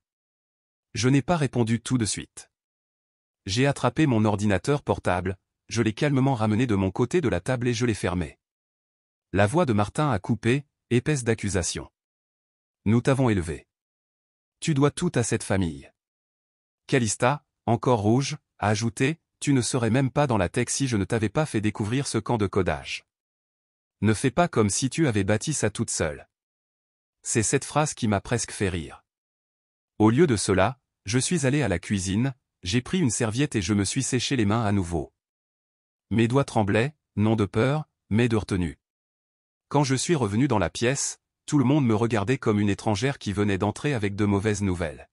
Je n'ai pas répondu tout de suite. J'ai attrapé mon ordinateur portable, je l'ai calmement ramené de mon côté de la table et je l'ai fermé. La voix de Martin a coupé, épaisse d'accusation. Nous t'avons élevé. Tu dois tout à cette famille. Calista, encore rouge, a ajouté, tu ne serais même pas dans la tech si je ne t'avais pas fait découvrir ce camp de codage. Ne fais pas comme si tu avais bâti ça toute seule. C'est cette phrase qui m'a presque fait rire. Au lieu de cela, je suis allé à la cuisine, j'ai pris une serviette et je me suis séché les mains à nouveau. Mes doigts tremblaient, non de peur, mais de retenue. Quand je suis revenu dans la pièce, tout le monde me regardait comme une étrangère qui venait d'entrer avec de mauvaises nouvelles.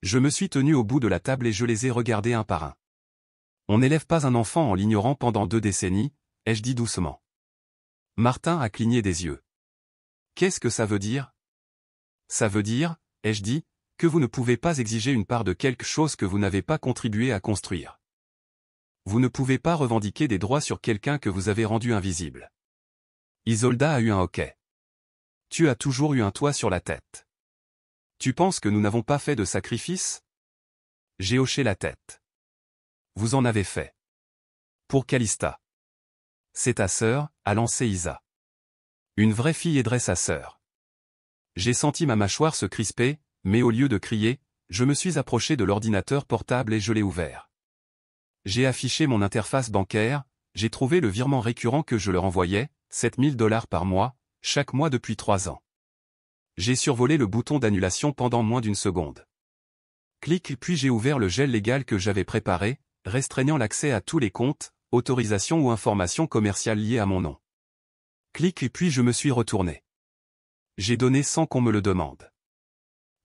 Je me suis tenu au bout de la table et je les ai regardés un par un. On n'élève pas un enfant en l'ignorant pendant 2 décennies, ai-je dit doucement. Martin a cligné des yeux. Qu'est-ce que ça veut dire? Ça veut dire, ai-je dit, que vous ne pouvez pas exiger une part de quelque chose que vous n'avez pas contribué à construire. Vous ne pouvez pas revendiquer des droits sur quelqu'un que vous avez rendu invisible. Isolda a eu un hoquet. Tu as toujours eu un toit sur la tête. Tu penses que nous n'avons pas fait de sacrifice? J'ai hoché la tête. Vous en avez fait. Pour Calista. C'est ta sœur, a lancé Isa. Une vraie fille aiderait sa sœur. J'ai senti ma mâchoire se crisper, mais au lieu de crier, je me suis approché de l'ordinateur portable et je l'ai ouvert. J'ai affiché mon interface bancaire, j'ai trouvé le virement récurrent que je leur envoyais, 7 000 $ par mois, chaque mois depuis 3 ans. J'ai survolé le bouton d'annulation pendant moins d'une seconde. Clic puis j'ai ouvert le gel légal que j'avais préparé, restreignant l'accès à tous les comptes, autorisations ou informations commerciales liées à mon nom. Clic puis je me suis retourné. J'ai donné sans qu'on me le demande.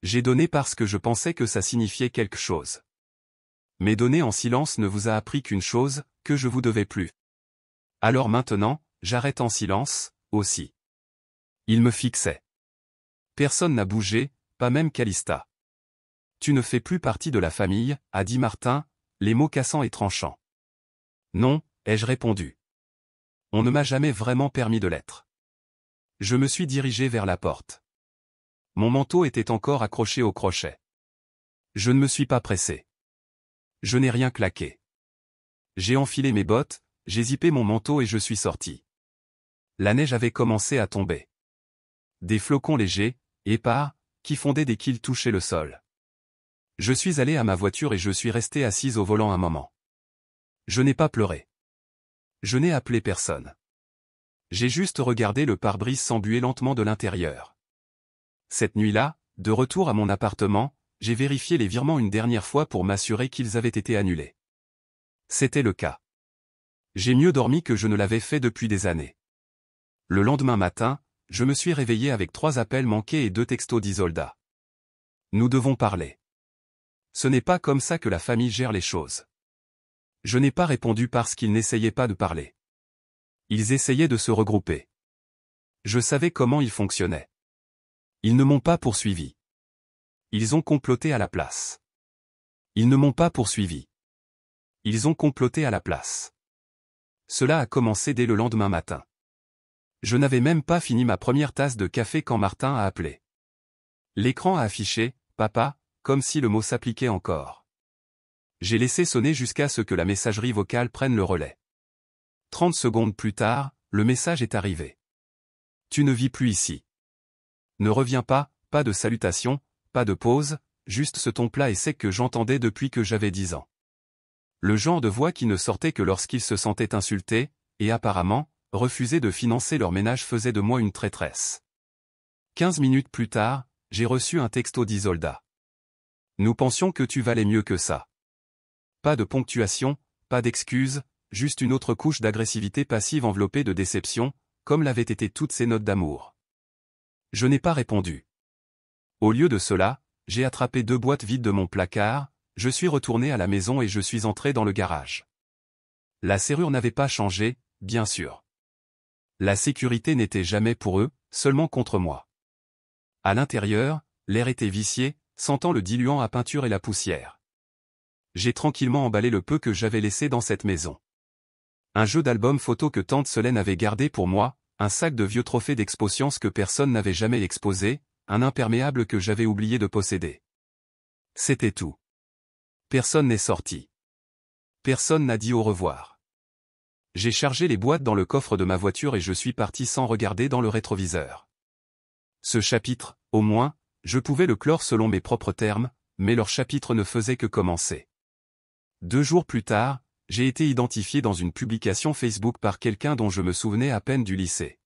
J'ai donné parce que je pensais que ça signifiait quelque chose. Mais donner en silence ne vous a appris qu'une chose, que je vous devais plus. Alors maintenant, j'arrête en silence, aussi. Il me fixait. Personne n'a bougé, pas même Calista. Tu ne fais plus partie de la famille, a dit Martin, les mots cassants et tranchants. Non, ai-je répondu. On ne m'a jamais vraiment permis de l'être. Je me suis dirigé vers la porte. Mon manteau était encore accroché au crochet. Je ne me suis pas pressé. Je n'ai rien claqué. J'ai enfilé mes bottes, j'ai zippé mon manteau et je suis sorti. La neige avait commencé à tomber. Des flocons légers, épars, qui fondaient dès qu'ils touchaient le sol. Je suis allé à ma voiture et je suis resté assise au volant un moment. Je n'ai pas pleuré. Je n'ai appelé personne. J'ai juste regardé le pare-brise s'embuer lentement de l'intérieur. Cette nuit-là, de retour à mon appartement, j'ai vérifié les virements une dernière fois pour m'assurer qu'ils avaient été annulés. C'était le cas. J'ai mieux dormi que je ne l'avais fait depuis des années. Le lendemain matin, je me suis réveillé avec 3 appels manqués et 2 textos d'Isolda. Nous devons parler. Ce n'est pas comme ça que la famille gère les choses. Je n'ai pas répondu parce qu'ils n'essayaient pas de parler. Ils essayaient de se regrouper. Je savais comment ils fonctionnaient. Ils ne m'ont pas poursuivi. Ils ont comploté à la place. Ils ne m'ont pas poursuivi. Ils ont comploté à la place. Cela a commencé dès le lendemain matin. Je n'avais même pas fini ma première tasse de café quand Martin a appelé. L'écran a affiché « Papa », comme si le mot s'appliquait encore. J'ai laissé sonner jusqu'à ce que la messagerie vocale prenne le relais. 30 secondes plus tard, le message est arrivé. Tu ne vis plus ici. Ne reviens pas, pas de salutation, pas de pause, juste ce ton plat et sec que j'entendais depuis que j'avais 10 ans. Le genre de voix qui ne sortait que lorsqu'ils se sentaient insultés, et apparemment, refuser de financer leur ménage faisait de moi une traîtresse. 15 minutes plus tard, j'ai reçu un texto d'Isolda. Nous pensions que tu valais mieux que ça. Pas de ponctuation, pas d'excuses, juste une autre couche d'agressivité passive enveloppée de déception, comme l'avaient été toutes ces notes d'amour. Je n'ai pas répondu. Au lieu de cela, j'ai attrapé 2 boîtes vides de mon placard, je suis retourné à la maison et je suis entré dans le garage. La serrure n'avait pas changé, bien sûr. La sécurité n'était jamais pour eux, seulement contre moi. À l'intérieur, l'air était vicié, sentant le diluant à peinture et la poussière. J'ai tranquillement emballé le peu que j'avais laissé dans cette maison. Un jeu d'album photo que tante Solène avait gardé pour moi, un sac de vieux trophées d'expo-science que personne n'avait jamais exposé, un imperméable que j'avais oublié de posséder. C'était tout. Personne n'est sorti. Personne n'a dit au revoir. J'ai chargé les boîtes dans le coffre de ma voiture et je suis parti sans regarder dans le rétroviseur. Ce chapitre, au moins, Je pouvais le clore selon mes propres termes, mais leur chapitre ne faisait que commencer. 2 jours plus tard, j'ai été identifié dans une publication Facebook par quelqu'un dont je me souvenais à peine du lycée.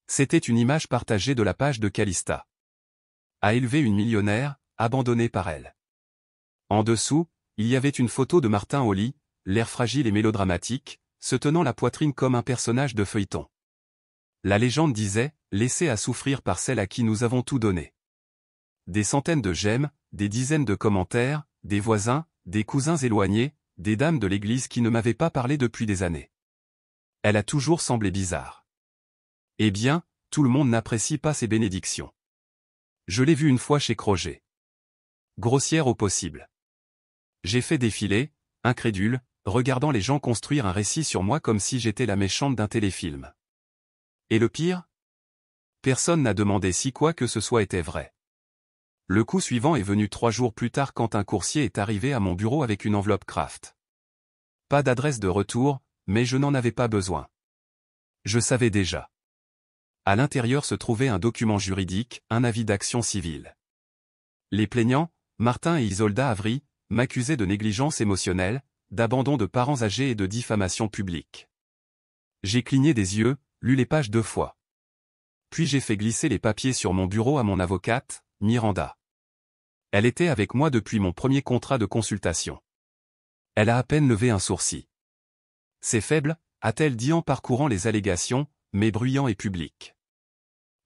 C'était une image partagée de la page de Calista. A élevé une millionnaire, abandonnée par elle. En dessous, il y avait une photo de Martin au lit, l'air fragile et mélodramatique, se tenant la poitrine comme un personnage de feuilleton. La légende disait, laissez à souffrir par celle à qui nous avons tout donné. Des centaines de j'aime, des dizaines de commentaires, des voisins, des cousins éloignés, des dames de l'église qui ne m'avaient pas parlé depuis des années. Elle a toujours semblé bizarre. Eh bien, tout le monde n'apprécie pas ses bénédictions. Je l'ai vue une fois chez Croget. Grossière au possible. J'ai fait défiler, incrédule, regardant les gens construire un récit sur moi comme si j'étais la méchante d'un téléfilm. Et le pire ? Personne n'a demandé si quoi que ce soit était vrai. Le coup suivant est venu 3 jours plus tard quand un coursier est arrivé à mon bureau avec une enveloppe Kraft. Pas d'adresse de retour, mais je n'en avais pas besoin. Je savais déjà. À l'intérieur se trouvait un document juridique, un avis d'action civile. Les plaignants, Martin et Isolda Avery, m'accusaient de négligence émotionnelle, d'abandon de parents âgés et de diffamation publique. J'ai cligné des yeux, lu les pages 2 fois. Puis j'ai fait glisser les papiers sur mon bureau à mon avocate, Miranda. Elle était avec moi depuis mon premier contrat de consultation. Elle a à peine levé un sourcil. C'est faible, a-t-elle dit en parcourant les allégations, mais bruyant et public.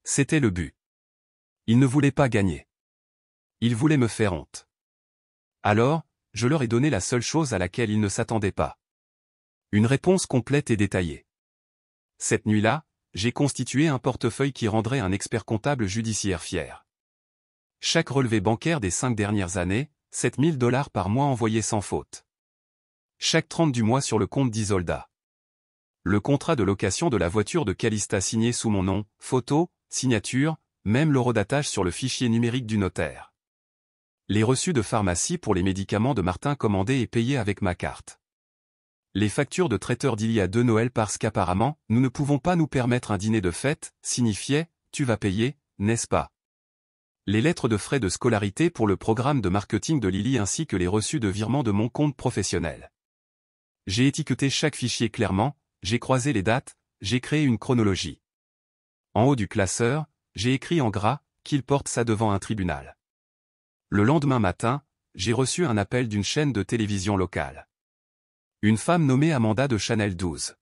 C'était le but. Il ne voulait pas gagner. Il voulait me faire honte. Alors, je leur ai donné la seule chose à laquelle ils ne s'attendaient pas. Une réponse complète et détaillée. Cette nuit-là, j'ai constitué un portefeuille qui rendrait un expert comptable judiciaire fier. Chaque relevé bancaire des 5 dernières années, $7 000 par mois envoyé sans faute. Chaque 30 du mois sur le compte d'Isolda. Le contrat de location de la voiture de Calista signé sous mon nom, photo, signature, même l'horodatage sur le fichier numérique du notaire. Les reçus de pharmacie pour les médicaments de Martin commandés et payés avec ma carte. Les factures de traiteur d'il y a 2 Noëls parce qu'apparemment, nous ne pouvons pas nous permettre un dîner de fête, signifiait, tu vas payer, n'est-ce pas? Les lettres de frais de scolarité pour le programme de marketing de Lily ainsi que les reçus de virement de mon compte professionnel. J'ai étiqueté chaque fichier clairement, j'ai croisé les dates, j'ai créé une chronologie. En haut du classeur, j'ai écrit en gras, qu'il porte ça devant un tribunal. Le lendemain matin, j'ai reçu un appel d'une chaîne de télévision locale. Une femme nommée Amanda de Channel 12.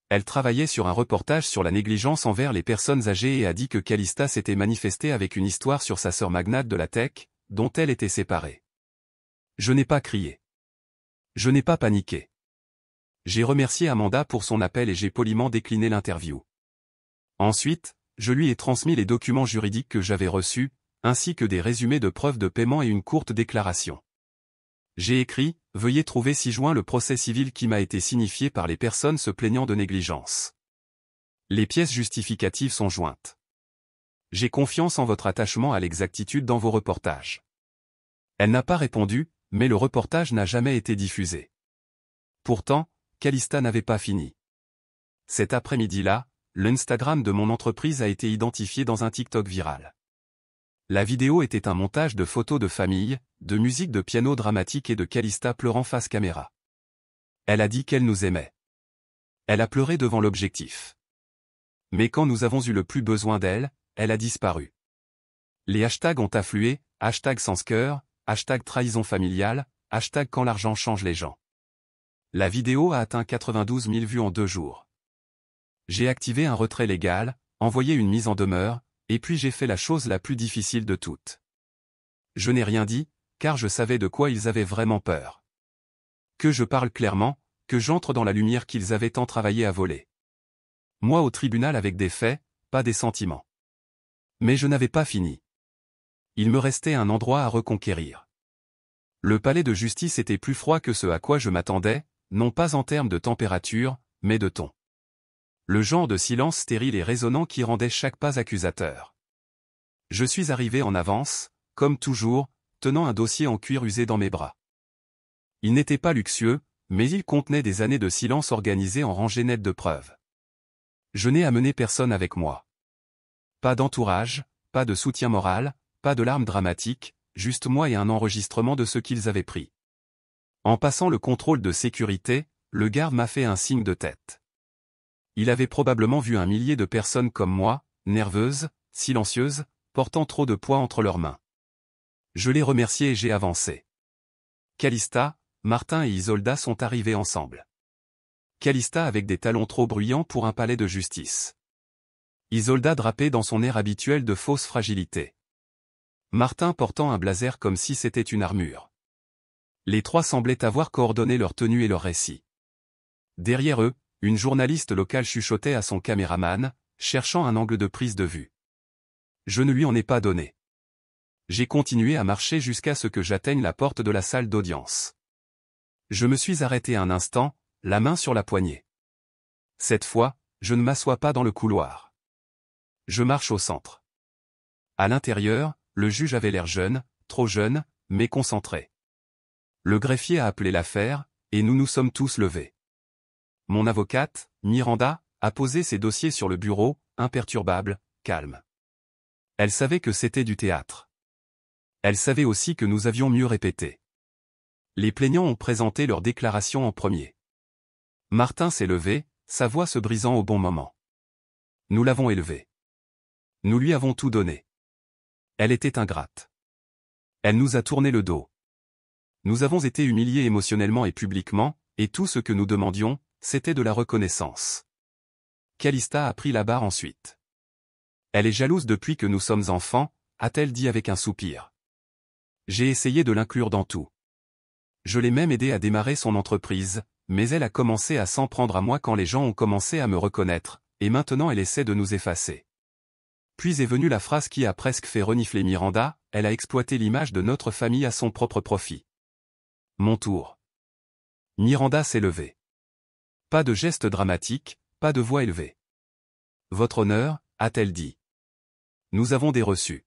Elle travaillait sur un reportage sur la négligence envers les personnes âgées et a dit que Calista s'était manifestée avec une histoire sur sa sœur magnate de la tech, dont elle était séparée. Je n'ai pas crié. Je n'ai pas paniqué. J'ai remercié Amanda pour son appel et j'ai poliment décliné l'interview. Ensuite, je lui ai transmis les documents juridiques que j'avais reçus, ainsi que des résumés de preuves de paiement et une courte déclaration. J'ai écrit, veuillez trouver ci-joint le procès civil qui m'a été signifié par les personnes se plaignant de négligence. Les pièces justificatives sont jointes. J'ai confiance en votre attachement à l'exactitude dans vos reportages. Elle n'a pas répondu, mais le reportage n'a jamais été diffusé. Pourtant, Calista n'avait pas fini. Cet après-midi-là, l'Instagram de mon entreprise a été identifié dans un TikTok viral. La vidéo était un montage de photos de famille, de musique de piano dramatique et de Calista pleurant face caméra. Elle a dit qu'elle nous aimait. Elle a pleuré devant l'objectif. Mais quand nous avons eu le plus besoin d'elle, elle a disparu. Les hashtags ont afflué, hashtag sans cœur, hashtag trahison familiale, hashtag quand l'argent change les gens. La vidéo a atteint 92 000 vues en 2 jours. J'ai activé un retrait légal, envoyé une mise en demeure, et puis j'ai fait la chose la plus difficile de toutes. Je n'ai rien dit, car je savais de quoi ils avaient vraiment peur. Que je parle clairement, que j'entre dans la lumière qu'ils avaient tant travaillé à voler. Moi au tribunal avec des faits, pas des sentiments. Mais je n'avais pas fini. Il me restait un endroit à reconquérir. Le palais de justice était plus froid que ce à quoi je m'attendais, non pas en termes de température, mais de ton. Le genre de silence stérile et résonnant qui rendait chaque pas accusateur. Je suis arrivé en avance, comme toujours, tenant un dossier en cuir usé dans mes bras. Il n'était pas luxueux, mais il contenait des années de silence organisées en rangées nettes de preuves. Je n'ai amené personne avec moi. Pas d'entourage, pas de soutien moral, pas de larmes dramatiques, juste moi et un enregistrement de ce qu'ils avaient pris. En passant le contrôle de sécurité, le garde m'a fait un signe de tête. Il avait probablement vu un millier de personnes comme moi, nerveuses, silencieuses, portant trop de poids entre leurs mains. Je l'ai remercié et j'ai avancé. Calista, Martin et Isolda sont arrivés ensemble. Calista avec des talons trop bruyants pour un palais de justice. Isolda drapée dans son air habituel de fausse fragilité. Martin portant un blazer comme si c'était une armure. Les trois semblaient avoir coordonné leur tenue et leur récit. Derrière eux, une journaliste locale chuchotait à son caméraman, cherchant un angle de prise de vue. Je ne lui en ai pas donné. J'ai continué à marcher jusqu'à ce que j'atteigne la porte de la salle d'audience. Je me suis arrêté un instant, la main sur la poignée. Cette fois, je ne m'assois pas dans le couloir. Je marche au centre. À l'intérieur, le juge avait l'air jeune, trop jeune, mais concentré. Le greffier a appelé l'affaire, et nous nous sommes tous levés. Mon avocate, Miranda, a posé ses dossiers sur le bureau, imperturbable, calme. Elle savait que c'était du théâtre. Elle savait aussi que nous avions mieux répété. Les plaignants ont présenté leur déclaration en premier. Martin s'est levé, sa voix se brisant au bon moment. Nous l'avons élevé. Nous lui avons tout donné. Elle était ingrate. Elle nous a tourné le dos. Nous avons été humiliés émotionnellement et publiquement, et tout ce que nous demandions, c'était de la reconnaissance. Calista a pris la barre ensuite. Elle est jalouse depuis que nous sommes enfants, a-t-elle dit avec un soupir. J'ai essayé de l'inclure dans tout. Je l'ai même aidé à démarrer son entreprise, mais elle a commencé à s'en prendre à moi quand les gens ont commencé à me reconnaître, et maintenant elle essaie de nous effacer. Puis est venue la phrase qui a presque fait renifler Miranda, elle a exploité l'image de notre famille à son propre profit. Mon tour. Miranda s'est levée. Pas de geste dramatique, pas de voix élevée. Votre honneur, a-t-elle dit. Nous avons des reçus.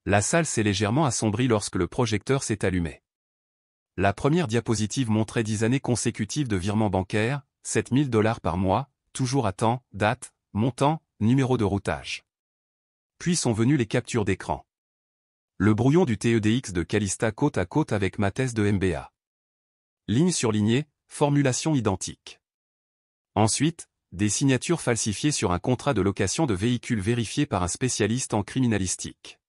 La salle s'est légèrement assombrie lorsque le projecteur s'est allumé. La première diapositive montrait 10 années consécutives de virements bancaires, 7 000 $ par mois, toujours à temps, date, montant, numéro de routage. Puis sont venues les captures d'écran. Le brouillon du TEDx de Calista côte à côte avec ma thèse de MBA. Ligne surlignée, formulation identique. Ensuite, des signatures falsifiées sur un contrat de location de véhicules vérifié par un spécialiste en criminalistique.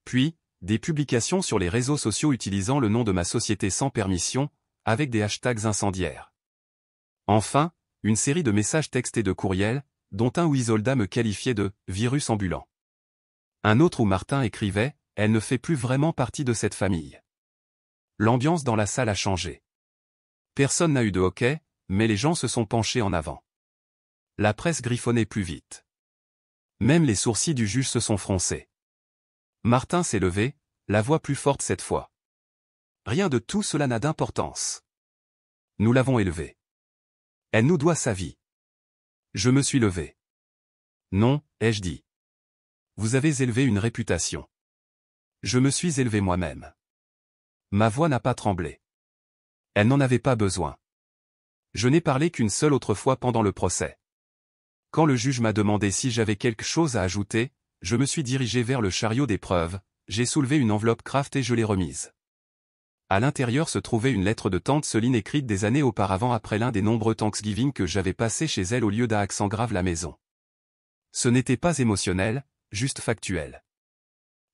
Puis, des publications sur les réseaux sociaux utilisant le nom de ma société sans permission, avec des hashtags incendiaires. Enfin, une série de messages textés de courriels, dont un où Isolda me qualifiait de « virus ambulant ». Un autre où Martin écrivait « Elle ne fait plus vraiment partie de cette famille ». L'ambiance dans la salle a changé. Personne n'a eu de hoquet, mais les gens se sont penchés en avant. La presse griffonnait plus vite. Même les sourcils du juge se sont froncés. Martin s'est levé, la voix plus forte cette fois. Rien de tout cela n'a d'importance. Nous l'avons élevée. Elle nous doit sa vie. Je me suis levé. Non, ai-je dit. Vous avez élevé une réputation. Je me suis élevé moi-même. Ma voix n'a pas tremblé. Elle n'en avait pas besoin. Je n'ai parlé qu'une seule autre fois pendant le procès. Quand le juge m'a demandé si j'avais quelque chose à ajouter, je me suis dirigé vers le chariot des preuves, j'ai soulevé une enveloppe Kraft et je l'ai remise. À l'intérieur se trouvait une lettre de tante Céline écrite des années auparavant après l'un des nombreux Thanksgiving que j'avais passé chez elle au lieu d'un accent grave la maison. Ce n'était pas émotionnel, juste factuel.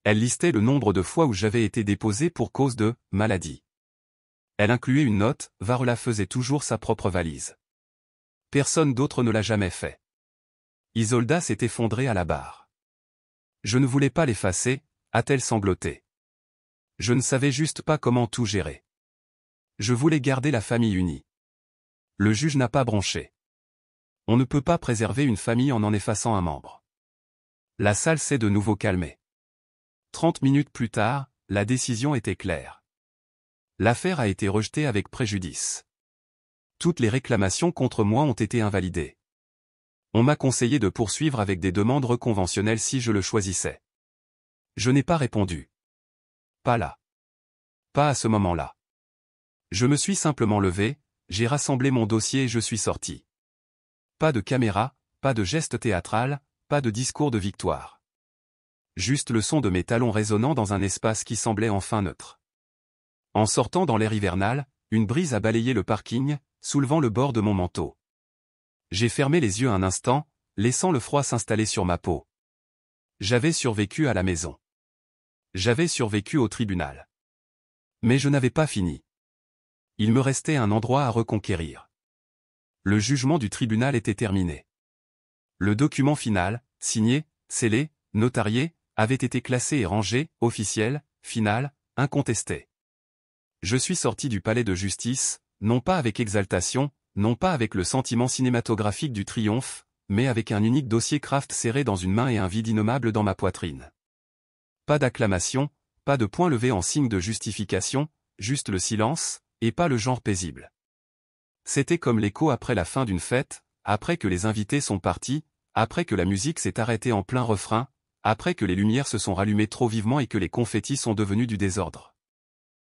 Elle listait le nombre de fois où j'avais été déposé pour cause de maladie. Elle incluait une note, Varela faisait toujours sa propre valise. Personne d'autre ne l'a jamais fait. Isolda s'est effondrée à la barre. Je ne voulais pas l'effacer, a-t-elle sangloté. Je ne savais juste pas comment tout gérer. Je voulais garder la famille unie. Le juge n'a pas bronché. On ne peut pas préserver une famille en effaçant un membre. La salle s'est de nouveau calmée. 30 minutes plus tard, la décision était claire. L'affaire a été rejetée avec préjudice. Toutes les réclamations contre moi ont été invalidées. On m'a conseillé de poursuivre avec des demandes reconventionnelles si je le choisissais. Je n'ai pas répondu. Pas là. Pas à ce moment-là. Je me suis simplement levé, j'ai rassemblé mon dossier et je suis sorti. Pas de caméra, pas de geste théâtral, pas de discours de victoire. Juste le son de mes talons résonnant dans un espace qui semblait enfin neutre. En sortant dans l'air hivernal, une brise a balayé le parking, soulevant le bord de mon manteau. J'ai fermé les yeux un instant, laissant le froid s'installer sur ma peau. J'avais survécu à la maison. J'avais survécu au tribunal. Mais je n'avais pas fini. Il me restait un endroit à reconquérir. Le jugement du tribunal était terminé. Le document final, signé, scellé, notarié, avait été classé et rangé, officiel, final, incontesté. Je suis sorti du palais de justice, non pas avec exaltation, non pas avec le sentiment cinématographique du triomphe, mais avec un unique dossier Kraft serré dans une main et un vide innommable dans ma poitrine. Pas d'acclamation, pas de poing levé en signe de justification, juste le silence, et pas le genre paisible. C'était comme l'écho après la fin d'une fête, après que les invités sont partis, après que la musique s'est arrêtée en plein refrain, après que les lumières se sont rallumées trop vivement et que les confettis sont devenus du désordre.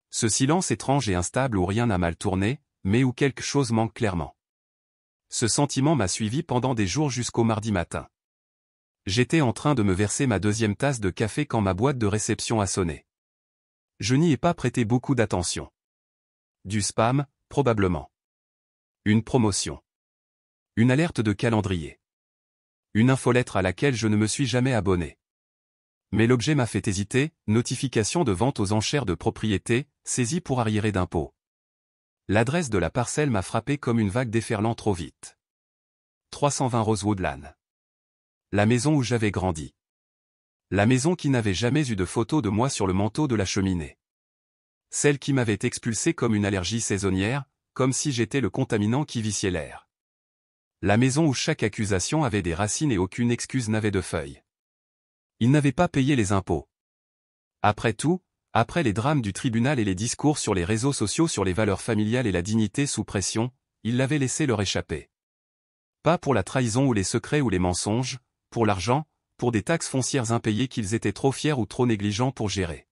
Ce silence étrange et instable où rien n'a mal tourné, mais où quelque chose manque clairement. Ce sentiment m'a suivi pendant des jours jusqu'au mardi matin. J'étais en train de me verser ma deuxième tasse de café quand ma boîte de réception a sonné. Je n'y ai pas prêté beaucoup d'attention. Du spam, probablement. Une promotion. Une alerte de calendrier. Une infolettre à laquelle je ne me suis jamais abonné. Mais l'objet m'a fait hésiter, notification de vente aux enchères de propriété, saisie pour arriéré d'impôt. L'adresse de la parcelle m'a frappé comme une vague déferlant trop vite. 320 Rosewood Lane. La maison où j'avais grandi. La maison qui n'avait jamais eu de photo de moi sur le manteau de la cheminée. Celle qui m'avait expulsé comme une allergie saisonnière, comme si j'étais le contaminant qui viciait l'air. La maison où chaque accusation avait des racines et aucune excuse n'avait de feuilles. Il n'avait pas payé les impôts. Après tout, après les drames du tribunal et les discours sur les réseaux sociaux sur les valeurs familiales et la dignité sous pression, il l'avait laissé leur échapper. Pas pour la trahison ou les secrets ou les mensonges, pour l'argent, pour des taxes foncières impayées qu'ils étaient trop fiers ou trop négligents pour gérer.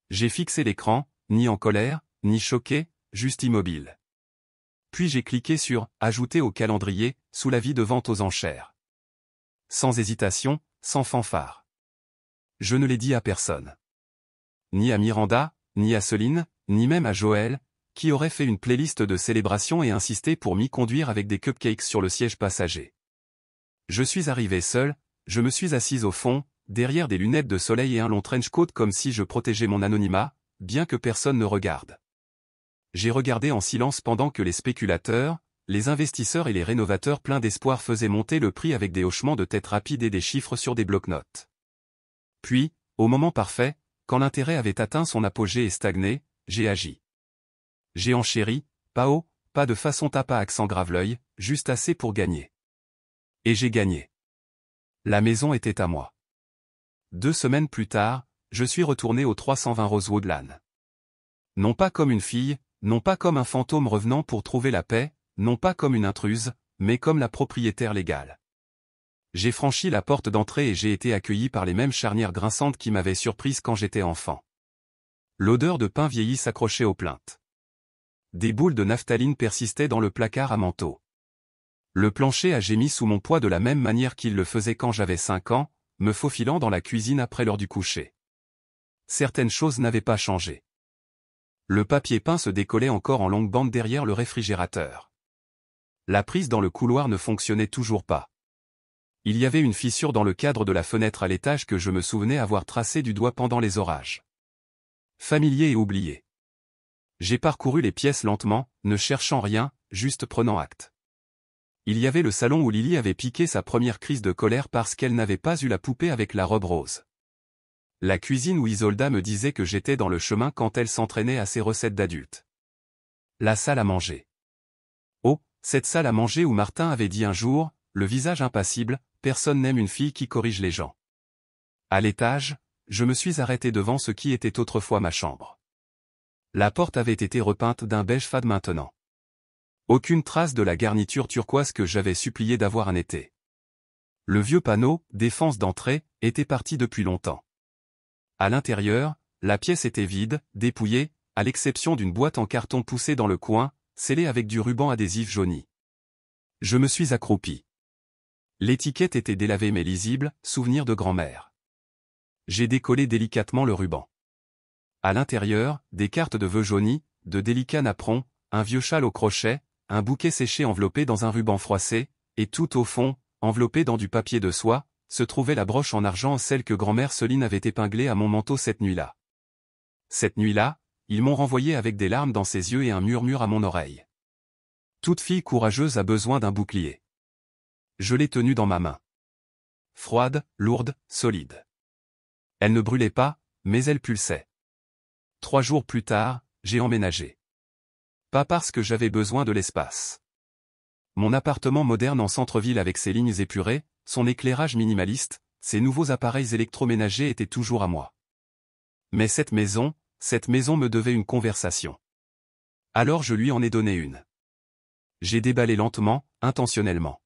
J'ai fixé l'écran, ni en colère, ni choqué, juste immobile. Puis j'ai cliqué sur « Ajouter au calendrier » sous l'avis de vente aux enchères. Sans hésitation, sans fanfare. Je ne l'ai dit à personne. Ni à Miranda, ni à Céline, ni même à Joël, qui aurait fait une playlist de célébration et insisté pour m'y conduire avec des cupcakes sur le siège passager. Je suis arrivé seul, je me suis assise au fond, derrière des lunettes de soleil et un long trench coat comme si je protégeais mon anonymat, bien que personne ne regarde. J'ai regardé en silence pendant que les spéculateurs, les investisseurs et les rénovateurs pleins d'espoir faisaient monter le prix avec des hochements de tête rapides et des chiffres sur des bloc-notes. Puis, au moment parfait, quand l'intérêt avait atteint son apogée et stagné, j'ai agi. J'ai enchéri, pas haut, pas de façon tape à accent grave l'œil, juste assez pour gagner. Et j'ai gagné. La maison était à moi. 2 semaines plus tard, je suis retourné au 320 Rosewood Lane. Non pas comme une fille, non pas comme un fantôme revenant pour trouver la paix, non pas comme une intruse, mais comme la propriétaire légale. J'ai franchi la porte d'entrée et j'ai été accueilli par les mêmes charnières grinçantes qui m'avaient surprise quand j'étais enfant. L'odeur de pain vieilli s'accrochait aux plaintes. Des boules de naphtaline persistaient dans le placard à manteau. Le plancher a gémi sous mon poids de la même manière qu'il le faisait quand j'avais 5 ans, me faufilant dans la cuisine après l'heure du coucher. Certaines choses n'avaient pas changé. Le papier peint se décollait encore en longue bande derrière le réfrigérateur. La prise dans le couloir ne fonctionnait toujours pas. Il y avait une fissure dans le cadre de la fenêtre à l'étage que je me souvenais avoir tracée du doigt pendant les orages. Familier et oublié. J'ai parcouru les pièces lentement, ne cherchant rien, juste prenant acte. Il y avait le salon où Lily avait piqué sa première crise de colère parce qu'elle n'avait pas eu la poupée avec la robe rose. La cuisine où Isolda me disait que j'étais dans le chemin quand elle s'entraînait à ses recettes d'adulte. La salle à manger. Oh, cette salle à manger où Martin avait dit un jour, le visage impassible, personne n'aime une fille qui corrige les gens. À l'étage, je me suis arrêté devant ce qui était autrefois ma chambre. La porte avait été repeinte d'un beige fade maintenant. Aucune trace de la garniture turquoise que j'avais supplié d'avoir un été. Le vieux panneau, défense d'entrée, était parti depuis longtemps. À l'intérieur, la pièce était vide, dépouillée, à l'exception d'une boîte en carton poussée dans le coin, scellée avec du ruban adhésif jauni. Je me suis accroupi. L'étiquette était délavée mais lisible, souvenir de grand-mère. J'ai décollé délicatement le ruban. À l'intérieur, des cartes de vœux jaunis, de délicats napperons, un vieux châle au crochet, un bouquet séché enveloppé dans un ruban froissé, et tout au fond, enveloppé dans du papier de soie, se trouvait la broche en argent, celle que grand-mère Soline avait épinglée à mon manteau cette nuit-là. Cette nuit-là, ils m'ont renvoyé avec des larmes dans ses yeux et un murmure à mon oreille. Toute fille courageuse a besoin d'un bouclier. Je l'ai tenue dans ma main. Froide, lourde, solide. Elle ne brûlait pas, mais elle pulsait. 3 jours plus tard, j'ai emménagé. Pas parce que j'avais besoin de l'espace. Mon appartement moderne en centre-ville avec ses lignes épurées, son éclairage minimaliste, ses nouveaux appareils électroménagers étaient toujours à moi. Mais cette maison me devait une conversation. Alors je lui en ai donné une. J'ai déballé lentement, intentionnellement.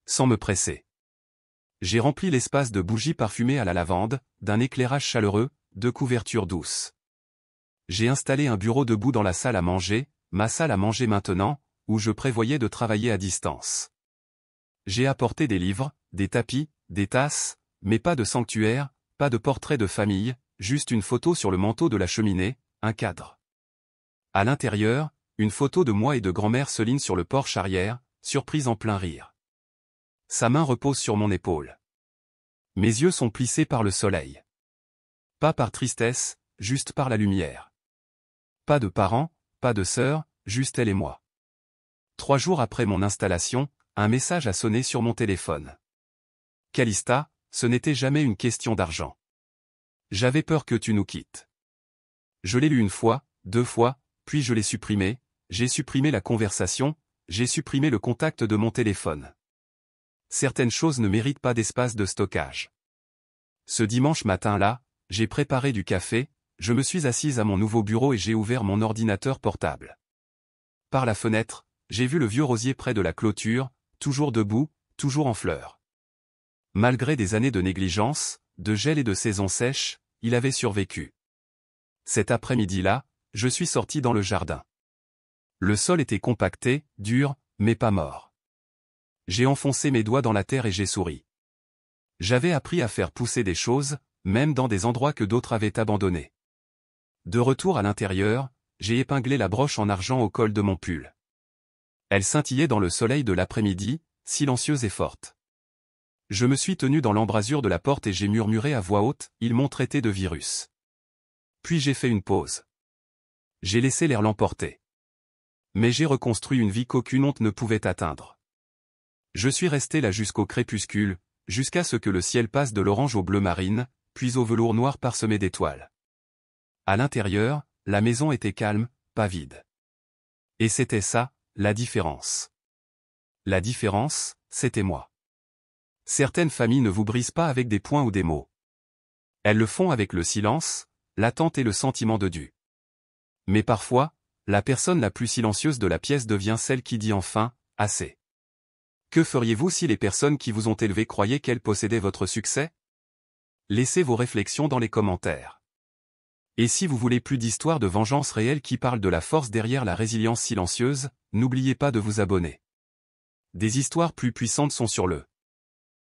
Sans me presser. J'ai rempli l'espace de bougies parfumées à la lavande, d'un éclairage chaleureux, de couvertures douces. J'ai installé un bureau debout dans la salle à manger, ma salle à manger maintenant, où je prévoyais de travailler à distance. J'ai apporté des livres, des tapis, des tasses, mais pas de sanctuaire, pas de portrait de famille, juste une photo sur le manteau de la cheminée, un cadre. À l'intérieur, une photo de moi et de grand-mère Soline sur le porche arrière, surprise en plein rire. Sa main repose sur mon épaule. Mes yeux sont plissés par le soleil. Pas par tristesse, juste par la lumière. Pas de parents, pas de sœurs, juste elle et moi. 3 jours après mon installation, un message a sonné sur mon téléphone. Calista, ce n'était jamais une question d'argent. J'avais peur que tu nous quittes. Je l'ai lu 1 fois, 2 fois, puis je l'ai supprimé, j'ai supprimé la conversation, j'ai supprimé le contact de mon téléphone. Certaines choses ne méritent pas d'espace de stockage. Ce dimanche matin-là, j'ai préparé du café, je me suis assise à mon nouveau bureau et j'ai ouvert mon ordinateur portable. Par la fenêtre, j'ai vu le vieux rosier près de la clôture, toujours debout, toujours en fleurs. Malgré des années de négligence, de gel et de saison sèche, il avait survécu. Cet après-midi-là, je suis sorti dans le jardin. Le sol était compacté, dur, mais pas mort. J'ai enfoncé mes doigts dans la terre et j'ai souri. J'avais appris à faire pousser des choses, même dans des endroits que d'autres avaient abandonnés. De retour à l'intérieur, j'ai épinglé la broche en argent au col de mon pull. Elle scintillait dans le soleil de l'après-midi, silencieuse et forte. Je me suis tenu dans l'embrasure de la porte et j'ai murmuré à voix haute, ils m'ont traité de virus. Puis j'ai fait une pause. J'ai laissé l'air l'emporter. Mais j'ai reconstruit une vie qu'aucune honte ne pouvait atteindre. Je suis resté là jusqu'au crépuscule, jusqu'à ce que le ciel passe de l'orange au bleu marine, puis au velours noir parsemé d'étoiles. À l'intérieur, la maison était calme, pas vide. Et c'était ça, la différence. La différence, c'était moi. Certaines familles ne vous brisent pas avec des points ou des mots. Elles le font avec le silence, l'attente et le sentiment de dû. Mais parfois, la personne la plus silencieuse de la pièce devient celle qui dit enfin, assez. Que feriez-vous si les personnes qui vous ont élevé croyaient qu'elles possédaient votre succès? Laissez vos réflexions dans les commentaires. Et si vous voulez plus d'histoires de vengeance réelle qui parlent de la force derrière la résilience silencieuse, n'oubliez pas de vous abonner. Des histoires plus puissantes sont sur le